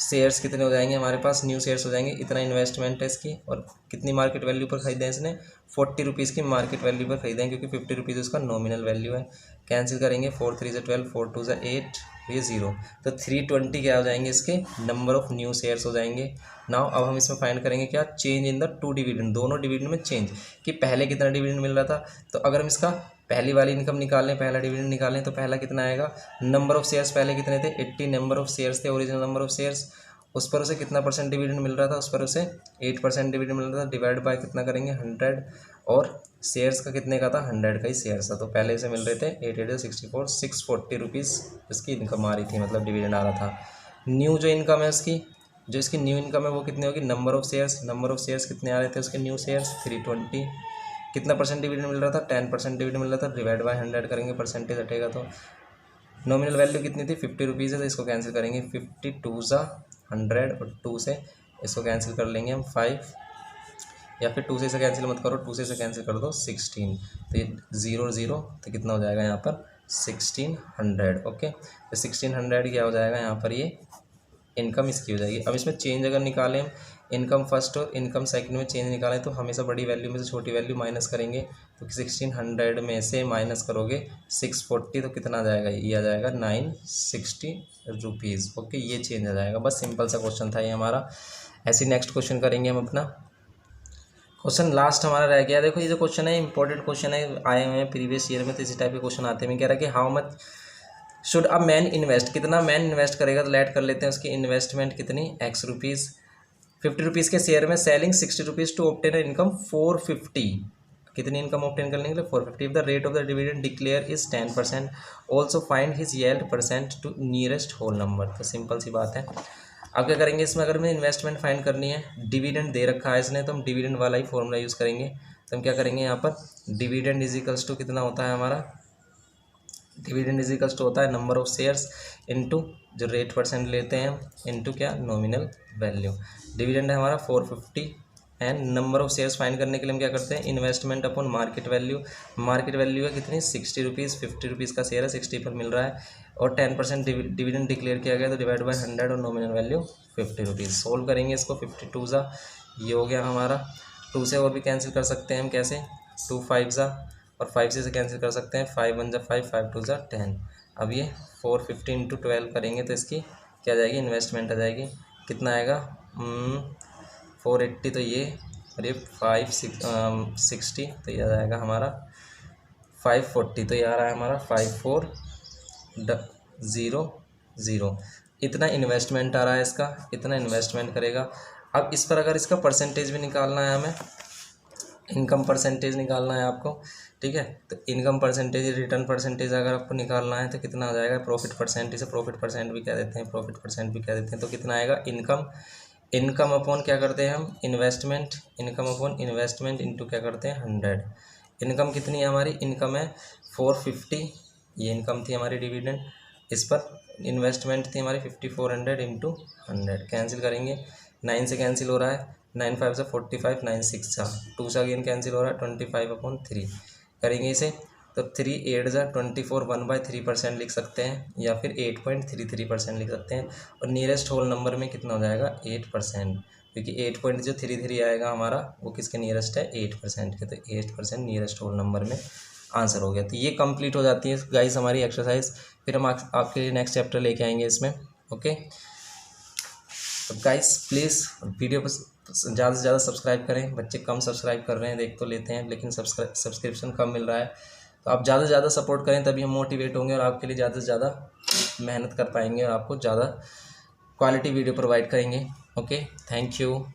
शेयर्स कितने हो जाएंगे हमारे पास, न्यू शेयर्स हो जाएंगे, इतना इन्वेस्टमेंट है इसकी, और कितनी मार्केट वैल्यू पर खरीदे हैं इसने, 40 रुपीज़ की मार्केट वैल्यू पर खरीदे हैं, क्योंकि 50 रुपीज़ उसका नॉमिनल वैल्यू है। कैंसिल करेंगे, 4 3 ज़ा 12, 4 2 ज़ा 8, ये 0, तो 320 क्या हो जाएंगे इसके नंबर ऑफ न्यू शेयर्स हो जाएंगे। नाउ अब हम इसमें फाइंड करेंगे क्या, change in the two dividend, दोनों डिविडेंड में चेंज, कि पहले कितना डिविडेंड मिल रहा था। तो अगर हम इसका पहली वाली इनकम निकालें, पहला डिविडेंड निकालें, तो पहला कितना आएगा, नंबर ऑफ शेयर्स पहले कितने थे, 80 नंबर ऑफ शेयर्स थे, ओरिजिनल नंबर ऑफ शेयर्स, उस पर उसे कितना परसेंट डिविडेंड मिल रहा था, उस पर उसे 8% डिविडेंड मिल रहा था, डिवाइड बाय कितना करेंगे 100, और शेयर्स का कितने का था, 100 का ही शेयर्स था। तो पहले से मिल रहे थे 8 8 64, 640 रुपीज़ इसकी इनकम आ रही थी, मतलब डिविडेंड आ रहा था। न्यू जो इनकम है उसकी जो इसकी न्यू इनकम है वो कितनी होगी, नंबर ऑफ शेयर्स कितने आ रहे थे उसके न्यू शेयर्स 320, कितना परसेंट डिविडेंड मिल रहा था, 10% डिविडेंड मिल रहा था, डिवाइड बाय 100 करेंगे, परसेंटेज हटेगा तो नॉमिनल वैल्यू कितनी थी 50 रुपीज़ है, तो इसको कैंसिल करेंगे, 52 ज़ा 100 और 2 से इसको कैंसिल कर लेंगे हम 5, या फिर 2 से इसे कैंसिल मत करो, 2 से इसे कैंसिल कर दो 16, तो ये 0 0 तो कितना हो जाएगा यहाँ पर 1600। ओके, तो 1600 क्या हो जाएगा यहाँ पर, ये इनकम इसकी हो जाएगी। अब इसमें चेंज अगर निकालें हम, इनकम फर्स्ट और इनकम सेकंड में चेंज निकालें तो हमेशा बड़ी वैल्यू में से छोटी वैल्यू माइनस करेंगे, तो 1600 में से माइनस करोगे 640 तो कितना आ जाएगा, ये आ जाएगा 960 रुपीज़। ओके, ये चेंज आ जाएगा। बस सिंपल सा क्वेश्चन था ये हमारा। ऐसे नेक्स्ट क्वेश्चन करेंगे हम अपना। क्वेश्चन लास्ट हमारा रह गया। देखो ये जो क्वेश्चन है इंपॉर्टेंट क्वेश्चन है, आए हुए हैं प्रीवियस ईयर में, तो इसी टाइप के क्वेश्चन आते हैं। मैं कह रहा कि how much should a man invest, कितना मैन इन्वेस्ट करेगा, तो लेट कर लेते हैं उसकी इन्वेस्टमेंट कितनी, x रुपीज़, 50 रुपीज़ के शेयर में, selling 60 rupees to obtain income 450, कितनी इनकम ऑब्टेन करने के लिए 450। The rate of the dividend declare is 10%, also find his yield percent to nearest whole number. तो सिंपल सी बात है। अब क्या करेंगे इसमें, अगर हमें इन्वेस्टमेंट फाइंड करनी है, डिविडेंड दे रखा है इसने, तो हम डिविडेंड वाला ही फॉर्मूला यूज़ करेंगे। तो हम क्या करेंगे यहाँ पर, डिविडेंड इज इक्वल्स टू कितना होता है हमारा, डिविडेंड इज इक्वल्स टू होता है नंबर ऑफ शेयर्स इनटू जो रेट परसेंट लेते हैं इनटू क्या, नॉमिनल वैल्यू। डिविडेंड है हमारा 450 and number of shares find करने के लिए हम क्या करते हैं, investment upon market value. Market value है कितनी 60 रुपीज़, 50 रुपीज़ का शेयर है, 60 पर मिल रहा है, और 10% डिविडेंड डिक्लेयर किया गया, तो डिवाइड बाय 100 और नॉमिनल वैल्यू 50 रुपीज़। सोल्व करेंगे इसको, 52 ज़ा ये हो गया हमारा, 2 से और भी कैंसिल कर सकते हैं हम, कैसे 2 5 ज़ा और 5 से कैंसिल कर सकते हैं, 5 1 ज़ा 5, 5 2 ज़ा 10। अब ये 450 इंटू 12 करेंगे तो इसकी क्या जाएगी, इन्वेस्टमेंट आ जाएगी, कितना आएगा 480, तो ये और ये 560 तो ये आ जाएगा हमारा 540, तो ये आ रहा है हमारा 5400। इतना इन्वेस्टमेंट आ रहा है इसका, इतना इन्वेस्टमेंट करेगा। अब इस पर अगर इसका परसेंटेज भी निकालना है हमें, इनकम परसेंटेज निकालना है आपको, ठीक है, तो इनकम परसेंटेज, रिटर्न परसेंटेज अगर आपको निकालना है तो कितना आ जाएगा, प्रॉफिट परसेंट, इसे प्रॉफिट परसेंट भी कह देते हैं, प्रॉफिट परसेंट भी कह देते हैं। तो कितना आएगा, इनकम अपॉन क्या करते हैं हम, investment, income upon investment into क्या करते हैं 100। इनकम कितनी है हमारी, इनकम है 450, ये इनकम थी हमारी डिविडेंड, इस पर इन्वेस्टमेंट थी हमारी 5400 इंटू 100, कैंसिल करेंगे, 9 से कैंसिल हो रहा है, 9 5 से 45, 9 6 सा 2 से अगेन कैंसिल हो रहा है, 25/3 करेंगे इसे, तो 3 8 ज़ा 24, 1/3% लिख सकते हैं, या फिर 8.33% लिख सकते हैं, और नियरेस्ट होल नंबर में कितना हो जाएगा 8%, क्योंकि 8.33 आएगा हमारा, वो किसके नियरेस्ट है 8% के, तो 8% नियरेस्ट होल नंबर में आंसर हो गया। तो ये कंप्लीट हो जाती है गाइस हमारी एक्सरसाइज। फिर हम आपके लिए नेक्स्ट चैप्टर लेके आएंगे इसमें। ओके, तो गाइस प्लीज़ वीडियो को ज़्यादा से ज़्यादा सब्सक्राइब करें। बच्चे कम सब्सक्राइब कर रहे हैं, देख तो लेते हैं लेकिन सब्सक्रिप्शन कम मिल रहा है, तो आप ज़्यादा से ज़्यादा सपोर्ट करें, तभी हम मोटिवेट होंगे और आपके लिए ज़्यादा से ज़्यादा मेहनत कर पाएंगे और आपको ज़्यादा क्वालिटी वीडियो प्रोवाइड करेंगे। Okay, thank you.